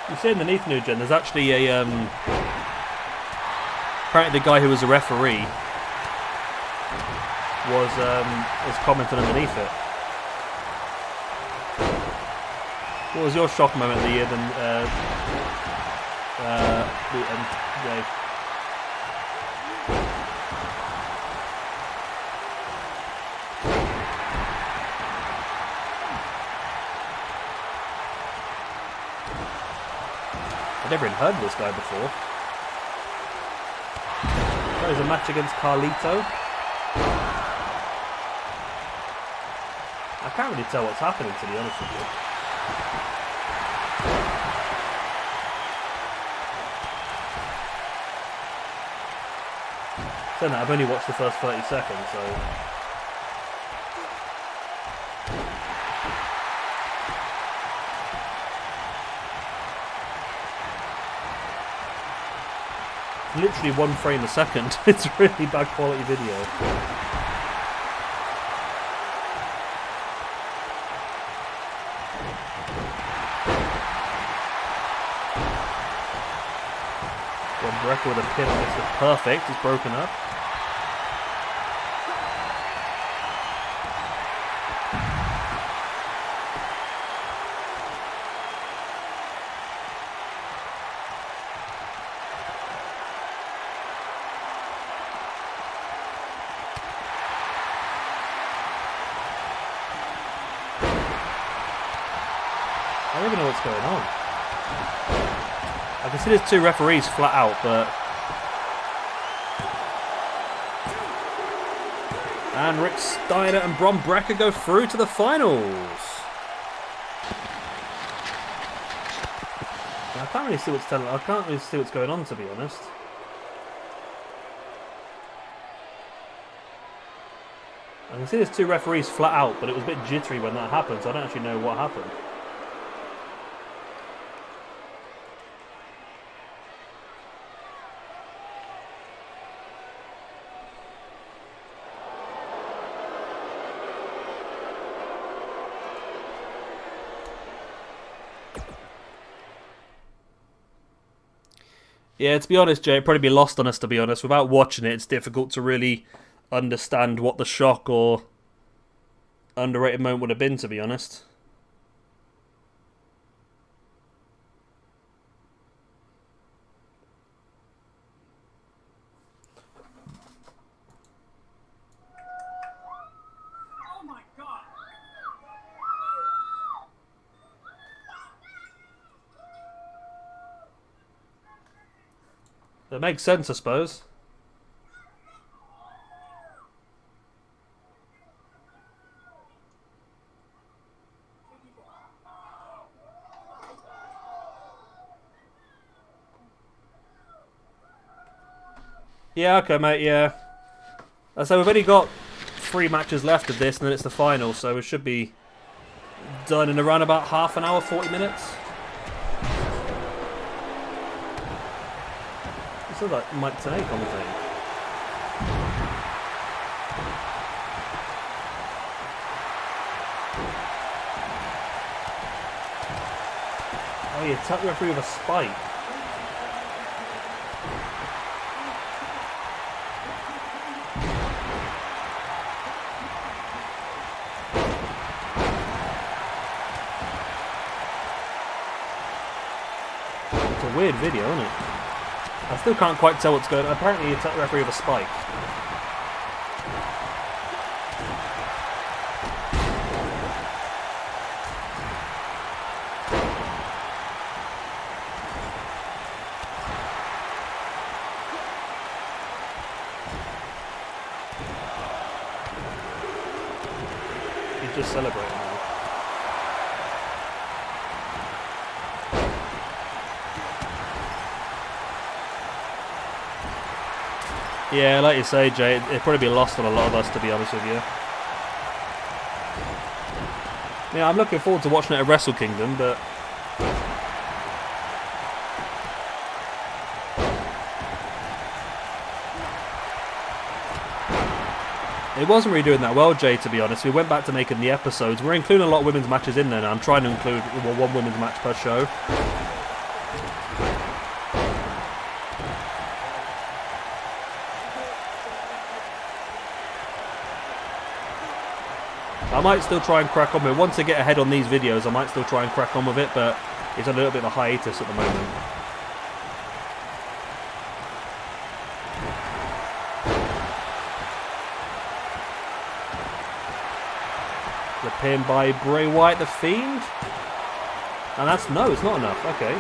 You see underneath New Gen, there's actually a apparently the guy who was a referee was commenting underneath it. What was your shock moment of the year then? Jay? I've never even heard of this guy before. That was a match against Carlito. I can't really tell what's happening, to be honest with you. Saying that, I've only watched the first 30 seconds, so... Literally 1 frame a second. It's a really bad quality video. One record with a pin. It's perfect. It's broken up. I don't even know what's going on. I can see there's 2 referees flat out, but... And Rick Steiner and Bron Breakker go through to the finals. I can't really see what's going on, to be honest. I can see there's 2 referees flat out, but it was a bit jittery when that happened, so I don't actually know what happened. Yeah, to be honest, Jay, it'd probably be lost on us, to be honest. Without watching it, it's difficult to really understand what the shock or underrated moment would have been, to be honest.
Oh my God.
It makes sense, I suppose. Yeah, okay, mate, yeah. So we've only got 3 matches left of this, and then it's the final, so it should be done in around about half an hour, 40 minutes. It sounds like Mike Tenay commentating. Oh, you tap the referee with a spike. It's a weird video, isn't it? I still can't quite tell what's going on. Apparently you attack the referee with a spike. He's just celebrating now. Yeah, like you say, Jay, it'd probably be lost on a lot of us, to be honest with you. Yeah, I'm looking forward to watching it at Wrestle Kingdom, but it wasn't really doing that well, Jay, to be honest. We went back to making the episodes. We're including a lot of women's matches in there now. I'm trying to include one women's match per show. I might still try and crack on with it. Once I get ahead on these videos, I might still try and crack on with it, but it's a little bit of a hiatus at the moment. The pin by Bray Wyatt, the Fiend. And that's, no, it's not enough. Okay.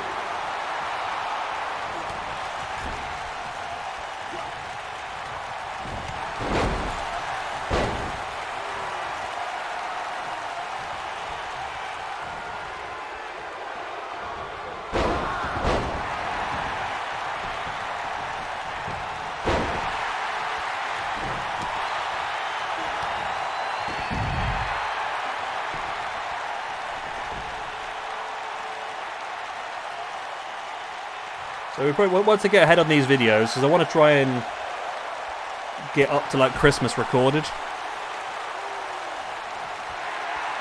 So we probably want to get ahead on these videos because I want to try and get up to like Christmas recorded.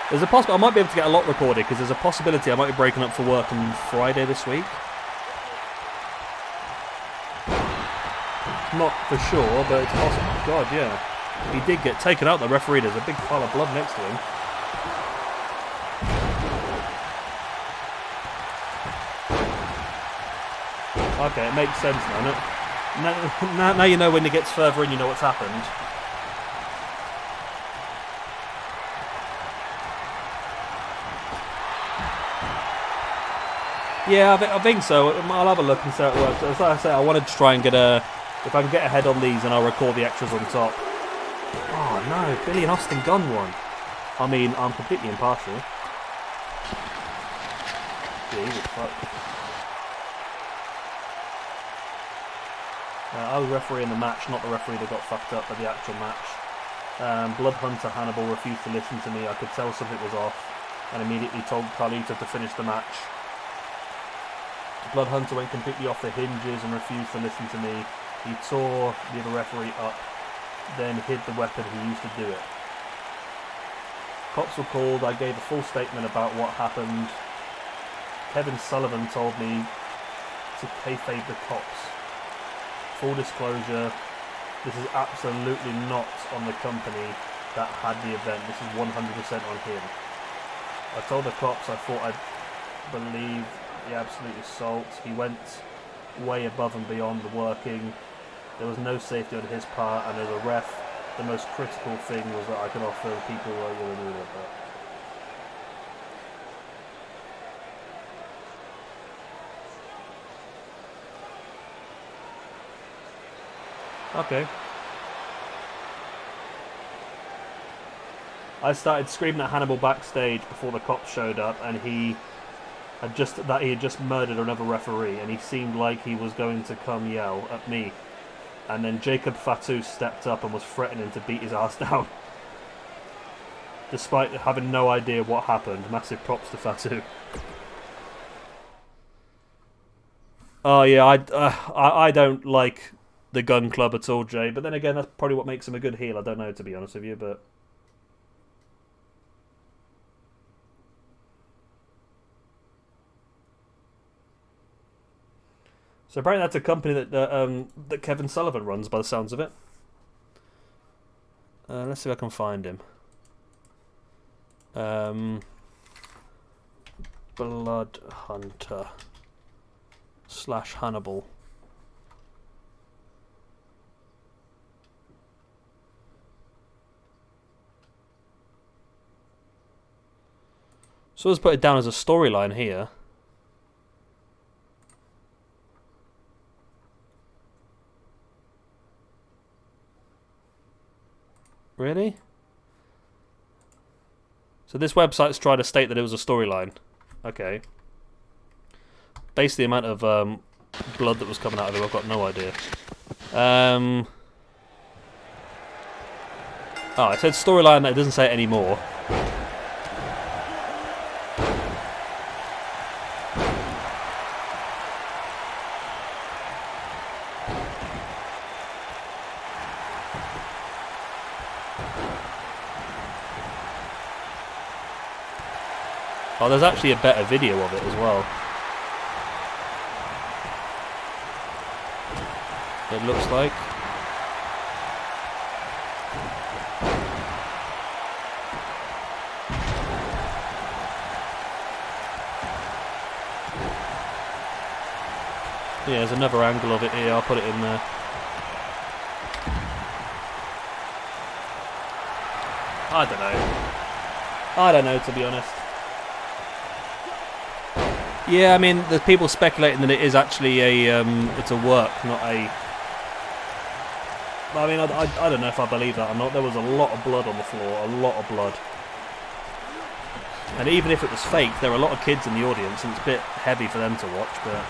There's a possibility I might be able to get a lot recorded because there's a possibility I might be breaking up for work on Friday this week. Not for sure, but it's possible. God, yeah. He did get taken out, the referee. There's a big pile of blood next to him. Okay, it makes sense now. Now you know when it gets further in, you know what's happened. Yeah, I think so. I'll have a look and see how it works. As I say, I wanted to try and get a... If I can get ahead on these, and I'll record the extras on top. Oh no, Billy and Austin Gunn won. I mean, I'm completely impartial. Jesus fuck. I was refereeing the match, not the referee that got fucked up at the actual match. Blood Hunter Hannibal refused to listen to me. I could tell something was off, and immediately told Carlito to finish the match. Blood Hunter went completely off the hinges and refused to listen to me. He tore the other referee up, then hid the weapon he used to do it. Cops were called. I gave a full statement about what happened. Kevin Sullivan told me to kayfabe the cops. Full disclosure, this is absolutely not on the company that had the event. This is 100% on him. I told the cops I thought I'd believe the absolute assault. He went way above and beyond the working. There was no safety on his part, and as a ref, the most critical thing was that I could offer people what you were doing with that. Okay. I started screaming at Hannibal backstage before the cops showed up, and he had just murdered another referee, and he seemed like he was going to come yell at me. And then Jacob Fatu stepped up and was threatening to beat his ass down, despite having no idea what happened. Massive props to Fatu. Oh yeah, I don't like the Gun Club at all, Jay. But then again, that's probably what makes him a good heel. I don't know, to be honest with you, but. So apparently that's a company that Kevin Sullivan runs, by the sounds of it. Let's see if I can find him. Blood Hunter / Hannibal. So let's put it down as a storyline here. Really? So this website's tried to state that it was a storyline. Okay. Based the amount of blood that was coming out of it, I've got no idea. Oh, it said storyline, that it doesn't say it anymore. Oh, there's actually a better video of it as well. It looks like. Yeah, there's another angle of it here. I'll put it in there. I don't know, to be honest. Yeah, I mean, there's people speculating that it is actually it's a work, not a. I mean, I don't know if I believe that or not. There was a lot of blood on the floor, a lot of blood. And even if it was fake, there are a lot of kids in the audience, and it's a bit heavy for them to watch, but.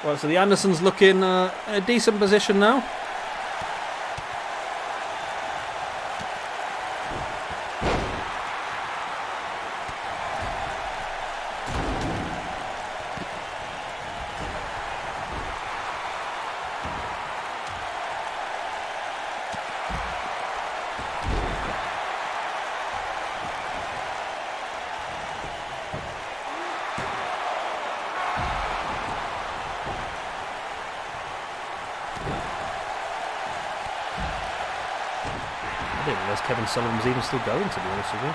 Right, so the Andersons look in a decent position now. I didn't realise Kevin Sullivan was even still going, to be honest with you.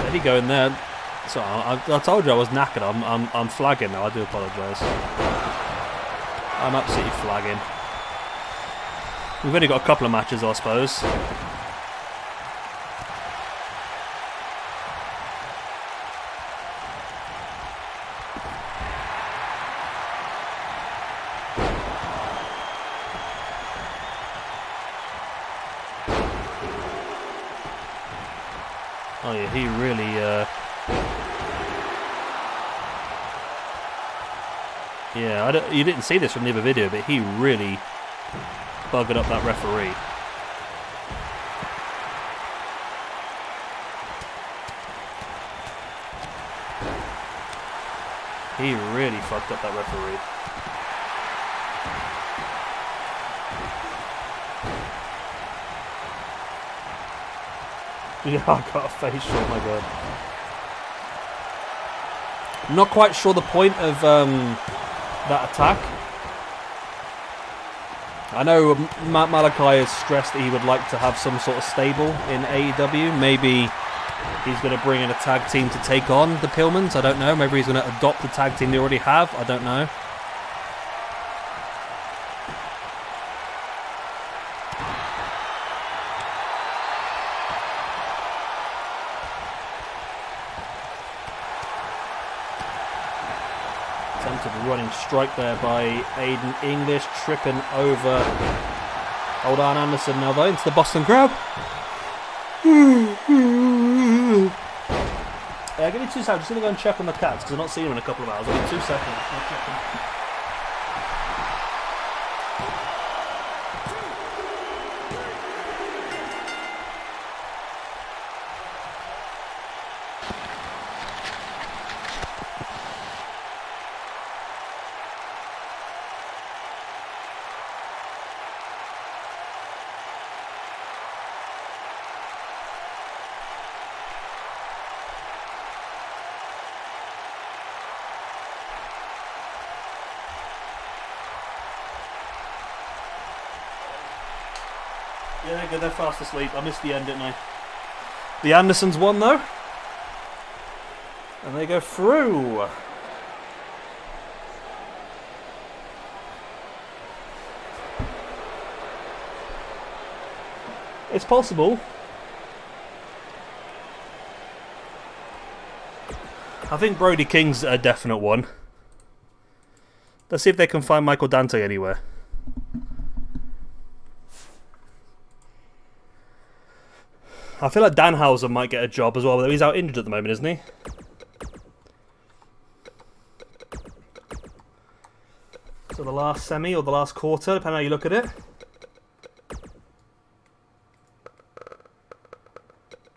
He go in there. So I told you I was knackered. I'm flagging now. I do apologise. I'm absolutely flagging. We've only got a couple of matches, I suppose. Oh yeah, he really... Yeah, you didn't see this from the other video, but he really buggered up that referee. He really fucked up that referee. Yeah, I got a face shot, oh my god. I'm not quite sure the point of that attack. I know Matt Malachi has stressed that he would like to have some sort of stable in AEW. Maybe he's going to bring in a tag team to take on the Pillmans. I don't know. Maybe he's going to adopt the tag team they already have. I don't know. Running strike there by Aiden English, tripping over old Arn Anderson now though into the Boston Crab. Yeah, give me 2 seconds. I'm just going to go and check on the cats because I've not seen them in a couple of hours. I'll give me 2 seconds. I'll check them. Yeah, they're good. They're fast asleep. I missed the end, didn't I? The Andersons won, though. And they go through. It's possible. I think Brody King's a definite one. Let's see if they can find Michael Dante anywhere. I feel like Danhausen might get a job as well, but he's out injured at the moment, isn't he? So the last semi or the last quarter, depending on how you look at it.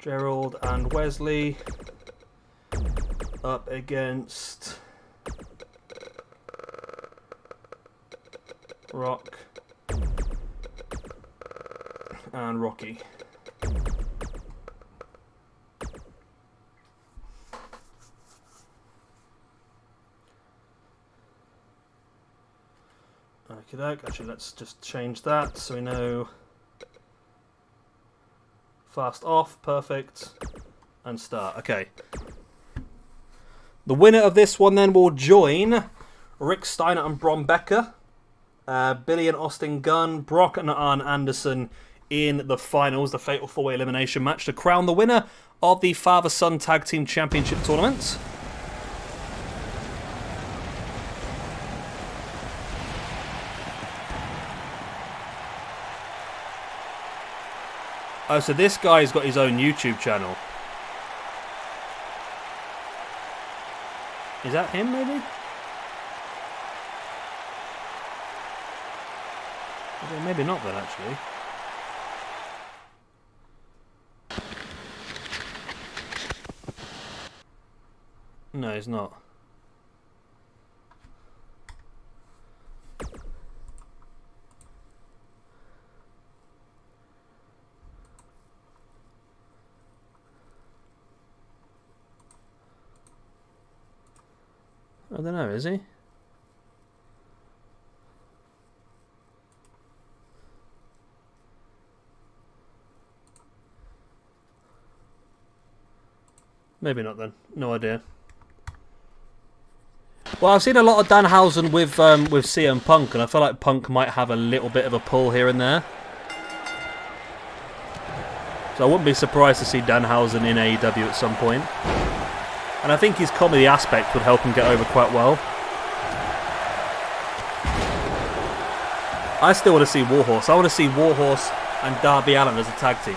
Gerald and Wesley up against Rock and Rocky. Actually, let's just change that so we know. Fast off, perfect, and start. Okay. The winner of this one then will join Rick Steiner and Bron Becker, Billy and Austin Gunn, Brock and Arn Anderson in the finals, the Fatal 4-Way Elimination match to crown the winner of the Father-Son Tag Team Championship Tournament. Oh, so this guy's got his own YouTube channel. Is that him, maybe? Okay, maybe not then, actually. No, he's not. I don't know, is he? Maybe not then. No idea. Well, I've seen a lot of Danhausen with CM Punk, and I feel like Punk might have a little bit of a pull here and there. So I wouldn't be surprised to see Danhausen in AEW at some point. And I think his comedy aspect would help him get over quite well. I still want to see Warhorse. I want to see Warhorse and Darby Allin as a tag team.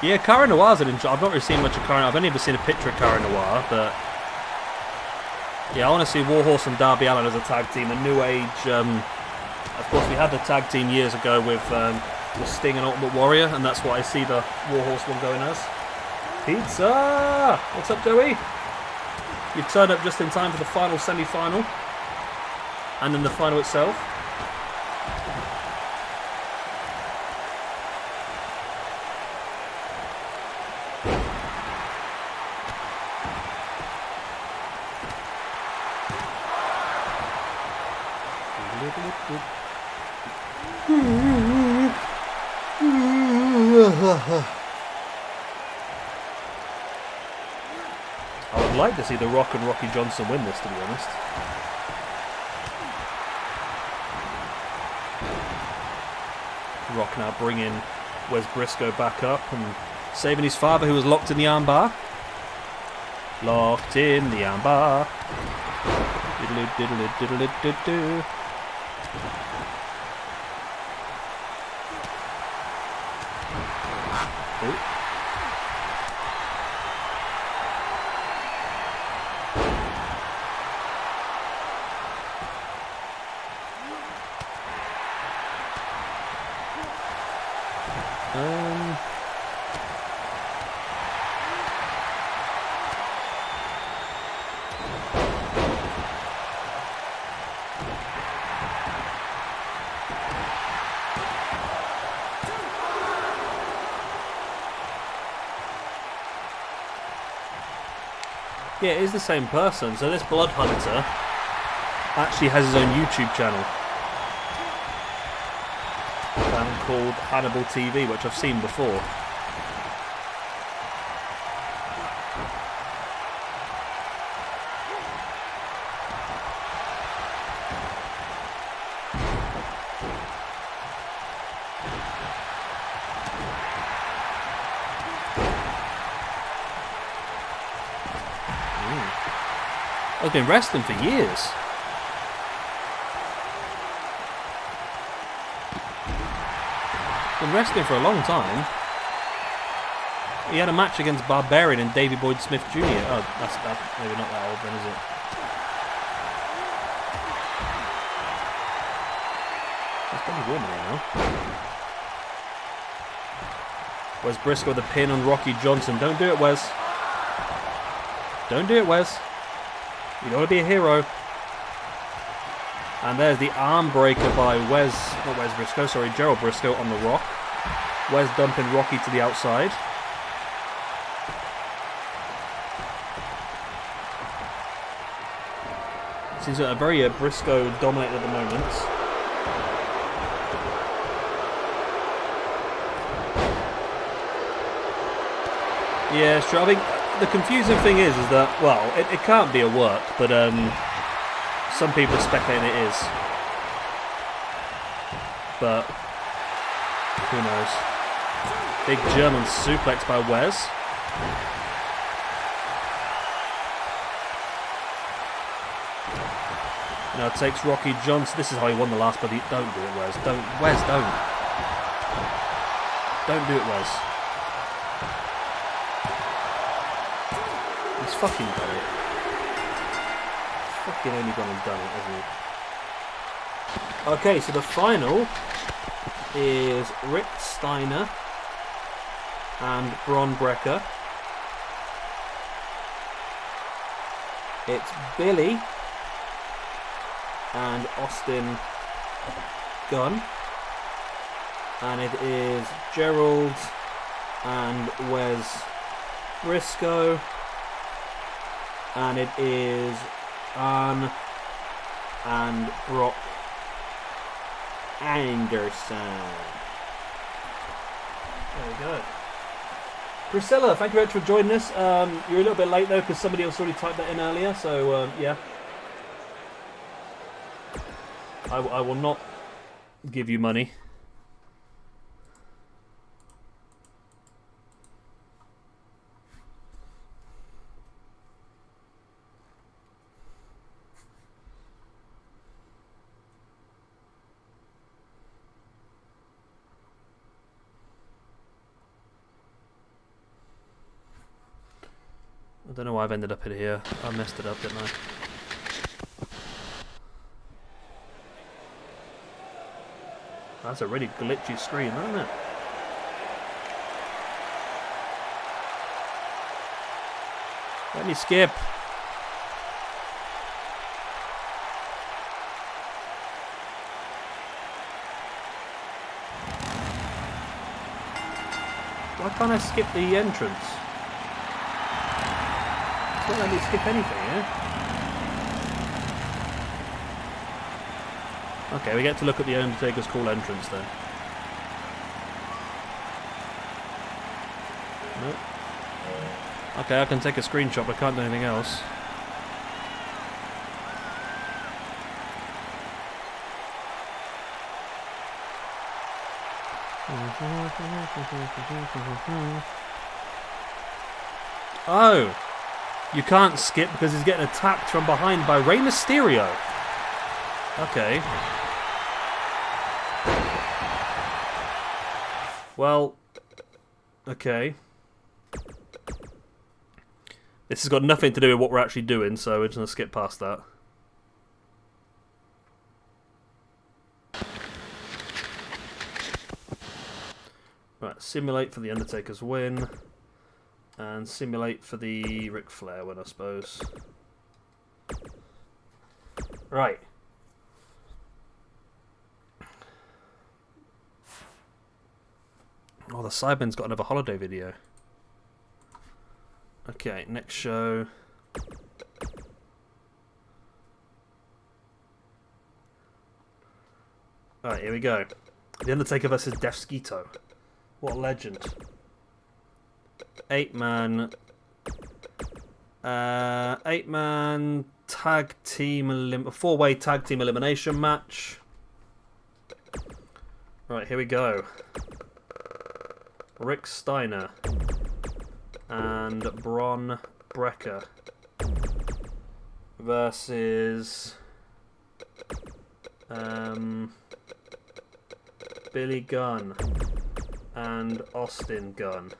Yeah, Cara Noir's an interesting. I've not really seen much of Cara. I've only ever seen a picture of Cara Noir, but yeah, I want to see Warhorse and Darby Allin as a tag team, a new age. Of course, we had the tag team years ago with Sting and Ultimate Warrior, and that's what I see the Warhorse one going as. Pizza! What's up, Joey? You've turned up just in time for the final semi-final, and then the final itself. I would like to see The Rock and Rocky Johnson win this, to be honest. Rock now bringing Wes Briscoe back up and saving his father, who was locked in the armbar. Locked in the armbar. Diddle diddle diddle diddle. Yeah, it is the same person. So this Blood Hunter actually has his own YouTube channel called Hannibal TV, which I've seen before. I've been wrestling for years. Been wrestling for a long time. He had a match against Barbarian and Davey Boy Smith Jr. Oh, that's maybe not that old then, is it? It's probably warmer now. Wes Briscoe with the pin on Rocky Johnson. Don't do it, Wes. Don't do it, Wes. You don't want to be a hero. And there's the arm breaker by Gerald Briscoe on the Rock. Wes dumping Rocky to the outside. Seems like a very Briscoe dominated at the moment. Yeah, it's true. I think the confusing thing is that, well, it can't be a work, but some people are speculating it is. But who knows? Big German suplex by Wes. Now it takes Rocky Johnson. This is how he won the last, but don't do it, Wes. Don't, Wes, don't. Don't do it, Wes. He's fucking done it. He's fucking only gone and done it, hasn't he? Okay, so the final is Rick Steiner and Bron Breakker. It's Billy and Austin Gunn. And it is Gerald and Wes Briscoe. And it is Arn and Brock Anderson. There we go. Priscilla, thank you very much for joining us. You're a little bit late though because somebody else already typed that in earlier, so yeah. I will not give you money. I don't know why I've ended up in here. I messed it up, didn't I? That's a really glitchy screen, isn't it? Let me skip. Why can't I skip the entrance? It's not letting me skip anything, yeah? Okay, we get to look at the Undertaker's cool entrance then. Nope. Okay, I can take a screenshot, but I can't do anything else. Oh! You can't skip because he's getting attacked from behind by Rey Mysterio. Okay. Well, okay. This has got nothing to do with what we're actually doing, so we're just going to skip past that. Right, simulate for the Undertaker's win. And simulate for the Ric Flair win, I suppose. Right. Oh, the Sidemen's got another holiday video. Okay, next show. Alright, here we go. The Undertaker versus Def Skito. What a legend. 8-man tag team 4-way tag team elimination match. Right, here we go. Rick Steiner and Bron Breakker versus Billy Gunn and Austin Gunn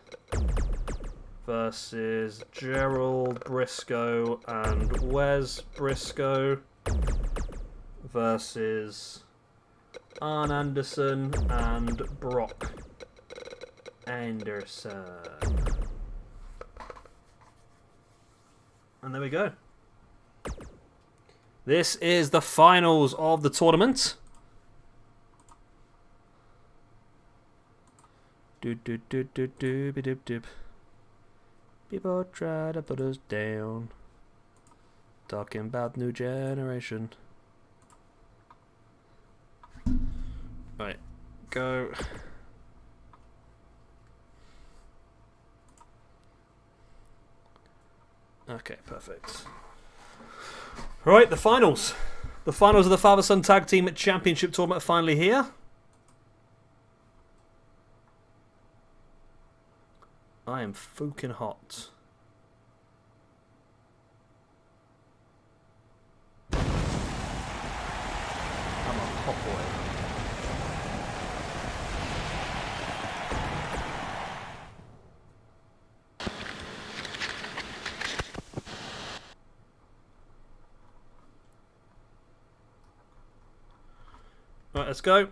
versus Gerald Briscoe and Wes Briscoe versus Arn Anderson and Brock Anderson. And there we go. This is the finals of the tournament. People try to put us down. Talking about new generation. Right, go. Okay, perfect. Right, the finals. The finals of the Father-Son Tag Team Championship Tournament are finally here. I am fucking hot. I'm a hot boy. Right, let's go.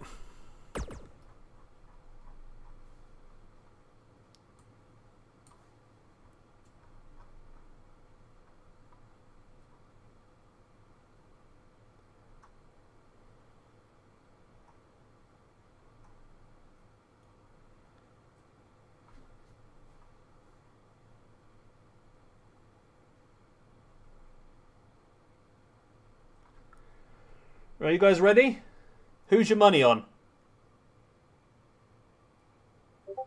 Are you guys ready? Who's your money on?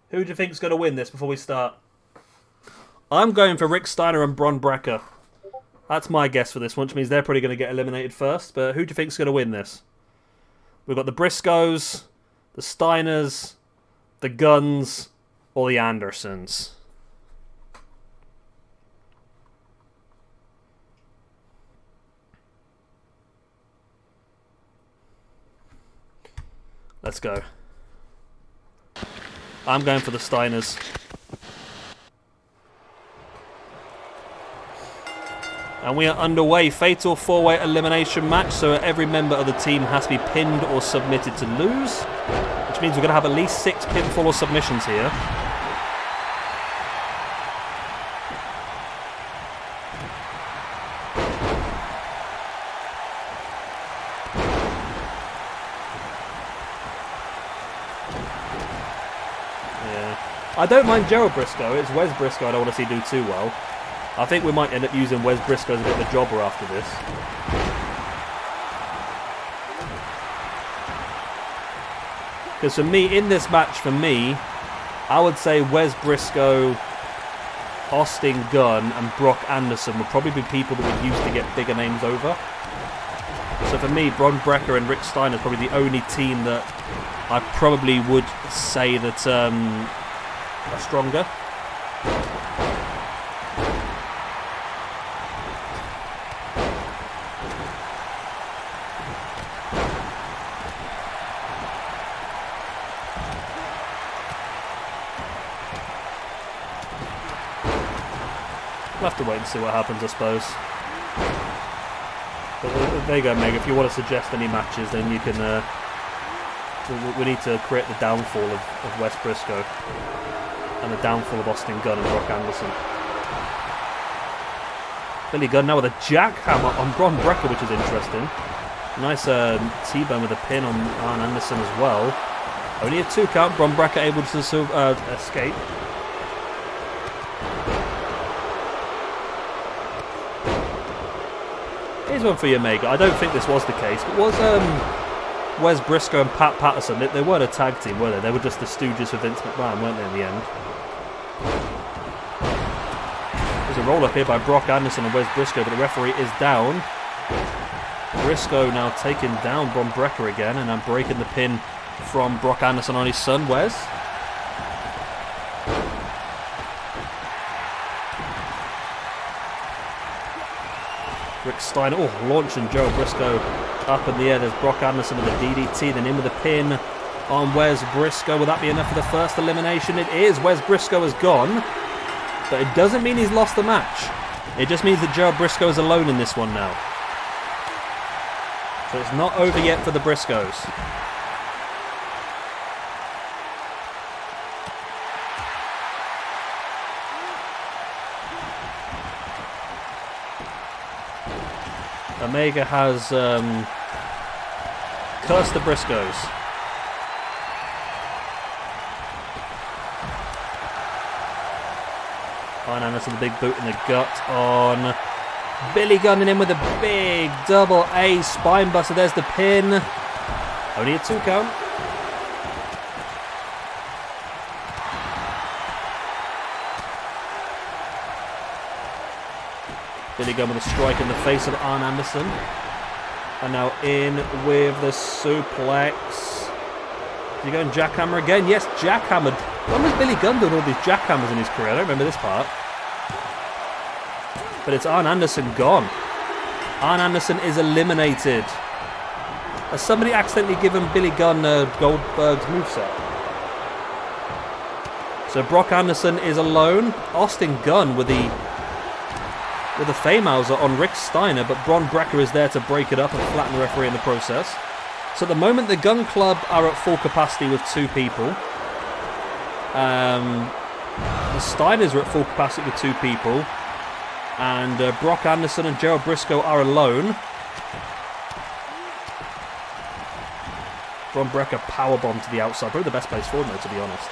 Who do you think's going to win this before we start? I'm going for Rick Steiner and Bron Breakker. That's my guess for this one, which means they're probably going to get eliminated first. But who do you think's going to win this? We've got the Briscoes, the Steiners, the Guns, or the Andersons. Let's go. I'm going for the Steiners. And we are underway. Fatal 4-way elimination match. So every member of the team has to be pinned or submitted to lose. Which means we're going to have at least 6 pinfall or submissions here. I don't mind Gerald Briscoe. It's Wes Briscoe I don't want to see do too well. I think we might end up using Wes Briscoe as a bit of a jobber after this. Because for me, in this match, I would say Wes Briscoe, Austin Gunn and Brock Anderson would probably be people that would use to get bigger names over. So for me, Bron Breakker and Rick Steiner is probably the only team that I probably would say that are stronger. We'll have to wait and see what happens, I suppose. But there you go, Meg. If you want to suggest any matches, then you can. We need to create the downfall of Wes Briscoe and the downfall of Austin Gunn and Brock Anderson. Billy Gunn now with a jackhammer on Bron Breakker, which is interesting. Nice T-bone with a pin on Arn Anderson as well. Only a 2 count. Bron Breakker able to escape. Here's one for you, Omega. I don't think this was the case, but was Wes Briscoe and Pat Patterson, they weren't a tag team, were they? They were just the stooges for Vince McMahon, weren't they, in the end? There's a roll-up here by Brock Anderson and Wes Briscoe, but the referee is down. Briscoe now taking down Bron Breakker again, and I'm breaking the pin from Brock Anderson on his son, Wes. Rick Steiner, launching Joe Briscoe up in the air. There's Brock Anderson with a DDT, then in with a pin on Wes Briscoe. Will that be enough for the first elimination? It is. Wes Briscoe has gone, but it doesn't mean he's lost the match. It just means that Joe Briscoe is alone in this one now. So it's not over yet for the Briscoes. Omega has cursed the Briscoes. Arn Anderson, the big boot in the gut on Billy Gunn, in with a big double A spine buster. There's the pin. Only a 2 count. Billy Gunn with a strike in the face of Arn Anderson. And now in with the suplex. Is he going jackhammer again? Yes, jackhammered. When was Billy Gunn doing all these jackhammers in his career? I don't remember this part. But it's Arn Anderson gone. Arn Anderson is eliminated. Has somebody accidentally given Billy Gunn Goldberg's moveset? So Brock Anderson is alone. Austin Gunn with the Famouser on Rick Steiner, but Bron Breakker is there to break it up and flatten the referee in the process. So at the moment, the Gun Club are at full capacity with 2 people. The Steiners are at full capacity with 2 people. And Brock Anderson and Gerald Briscoe are alone. Bron Breakker powerbomb to the outside. Probably the best place forward, though, to be honest.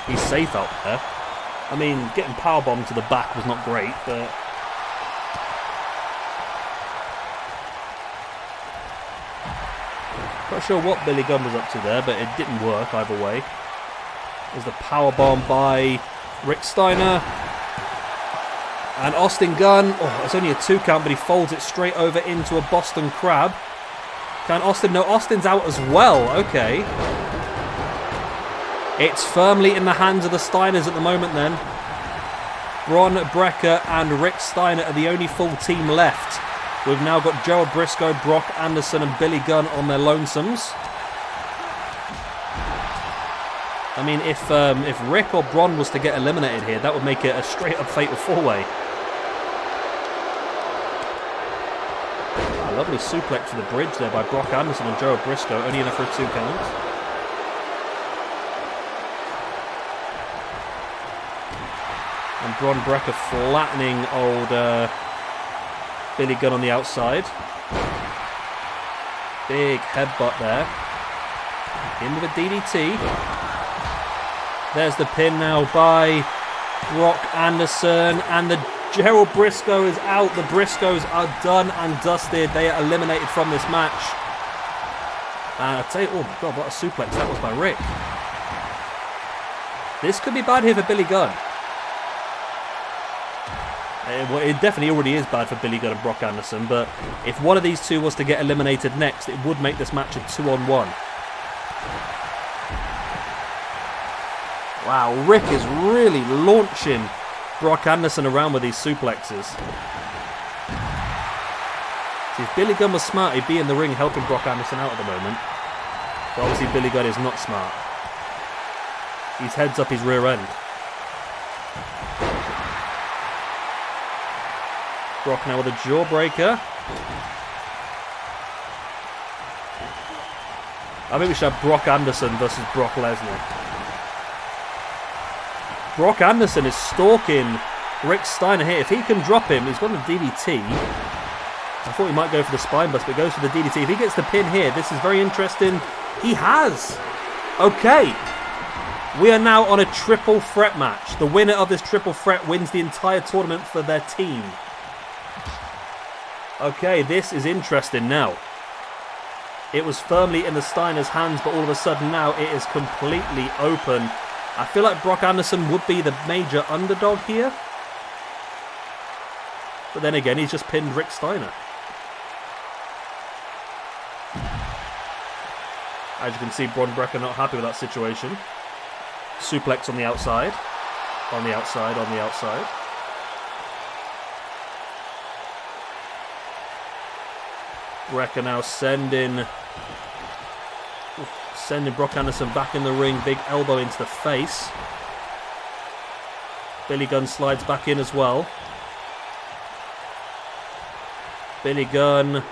He's safe out there. I mean, getting powerbombed to the back was not great, but... Not sure what Billy Gunn was up to there, but it didn't work either way. There's the powerbomb by Rick Steiner. And Austin Gunn, it's only a 2 count, but he folds it straight over into a Boston Crab. Can Austin? No, Austin's out as well. Okay. It's firmly in the hands of the Steiners at the moment then. Bron Breakker and Rick Steiner are the only full team left. We've now got Gerald Briscoe, Brock Anderson and Billy Gunn on their lonesomes. I mean, if Rick or Bron was to get eliminated here, that would make it a straight-up fatal 4-way. Lovely suplex to the bridge there by Brock Anderson and Joe Briscoe, only enough for a 2 count. And Bron Breakker flattening old Billy Gunn on the outside. Big headbutt there. In with a DDT. There's the pin now by Brock Anderson, and the Gerald Briscoe is out. The Briscoes are done and dusted. They are eliminated from this match. And I'll tell you, oh god, what a suplex that was by Rick. This could be bad here for Billy Gunn. It definitely already is bad for Billy Gunn and Brock Anderson, but if one of these two was to get eliminated next, it would make this match a 2-on-1. Wow, Rick is really launching Brock Anderson around with these suplexes. See, if Billy Gunn was smart, he'd be in the ring helping Brock Anderson out at the moment. But obviously Billy Gunn is not smart. He's heads up his rear end. Brock now with a jawbreaker. I think we should have Brock Anderson versus Brock Lesnar. Brock Anderson is stalking Rick Steiner here. If he can drop him, he's got the DDT. I thought he might go for the spine bust, but goes for the DDT. If he gets the pin here, this is very interesting. He has. Okay. We are now on a triple threat match. The winner of this triple threat wins the entire tournament for their team. Okay, this is interesting now. It was firmly in the Steiner's hands, but all of a sudden now it is completely open. I feel like Brock Anderson would be the major underdog here. But then again, he's just pinned Rick Steiner. As you can see, Bron Breakker not happy with that situation. Suplex on the outside. On the outside, on the outside. Breakker now sending Brock Anderson back in the ring. Big elbow into the face. Billy Gunn slides back in as well. Billy Gunn.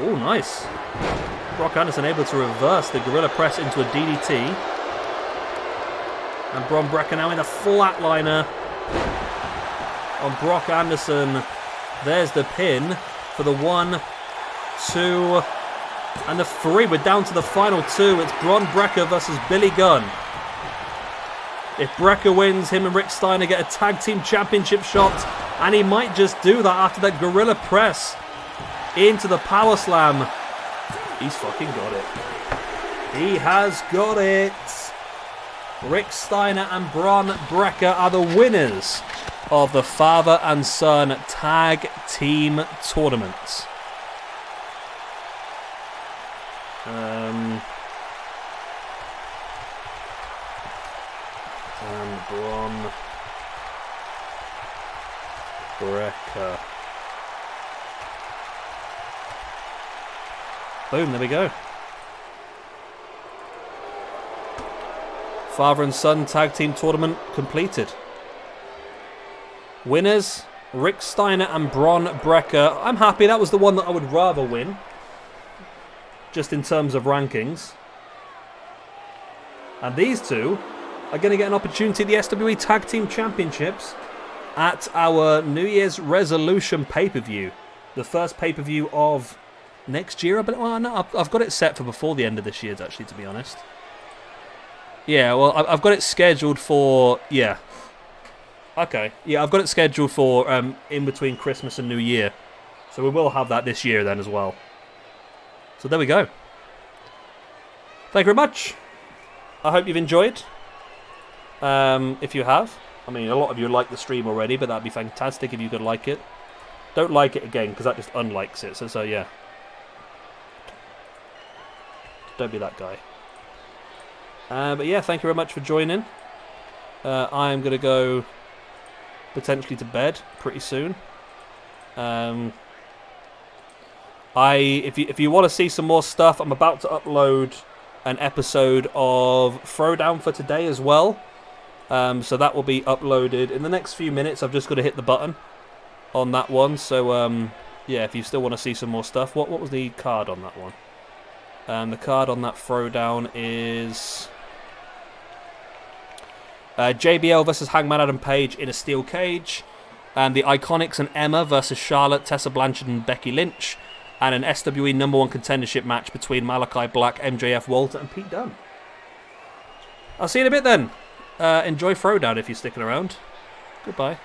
Oh, nice. Brock Anderson able to reverse the gorilla press into a DDT. And Bron Breakker now in a flatliner on Brock Anderson. There's the pin for the 1, 2, and the 3. We're down to the final 2. It's Bron Breakker versus Billy Gunn. If Breakker wins, him and Rick Steiner get a tag team championship shot, and he might just do that after that gorilla press into the power slam. He's fucking got it. He has got it. Rick Steiner and Bron Breakker are the winners of the father and son tag team tournament. And Bron Breakker. Boom, there we go. Father and son tag team tournament completed. Winners, Rick Steiner and Bron Breakker. I'm happy. That was the one that I would rather win, just in terms of rankings. And these two are going to get an opportunity at the SWE Tag Team Championships at our New Year's resolution pay-per-view. The first pay-per-view of next year. Well, no, I've got it set for before the end of this year, actually, to be honest. Yeah, well, I've got it scheduled for... Yeah. Okay. Yeah, I've got it scheduled for in between Christmas and New Year. So we will have that this year then as well. So there we go. Thank you very much. I hope you've enjoyed. If you have. I mean, a lot of you like the stream already, but that'd be fantastic if you could like it. Don't like it again, because that just unlikes it. So yeah. Don't be that guy. But yeah, thank you very much for joining. I'm going to go potentially to bed pretty soon. If you want to see some more stuff, I'm about to upload an episode of Throwdown for today as well. So that will be uploaded in the next few minutes. I've just got to hit the button on that one. So yeah, if you still want to see some more stuff. What was the card on that one? The card on that throwdown is JBL versus Hangman Adam Page in a steel cage. And the Iconics and Emma versus Charlotte, Tessa Blanchard and Becky Lynch. And an SWE #1 contendership match between Malachi Black, MJF Walter and Pete Dunne. I'll see you in a bit then. Enjoy Throwdown if you're sticking around. Goodbye.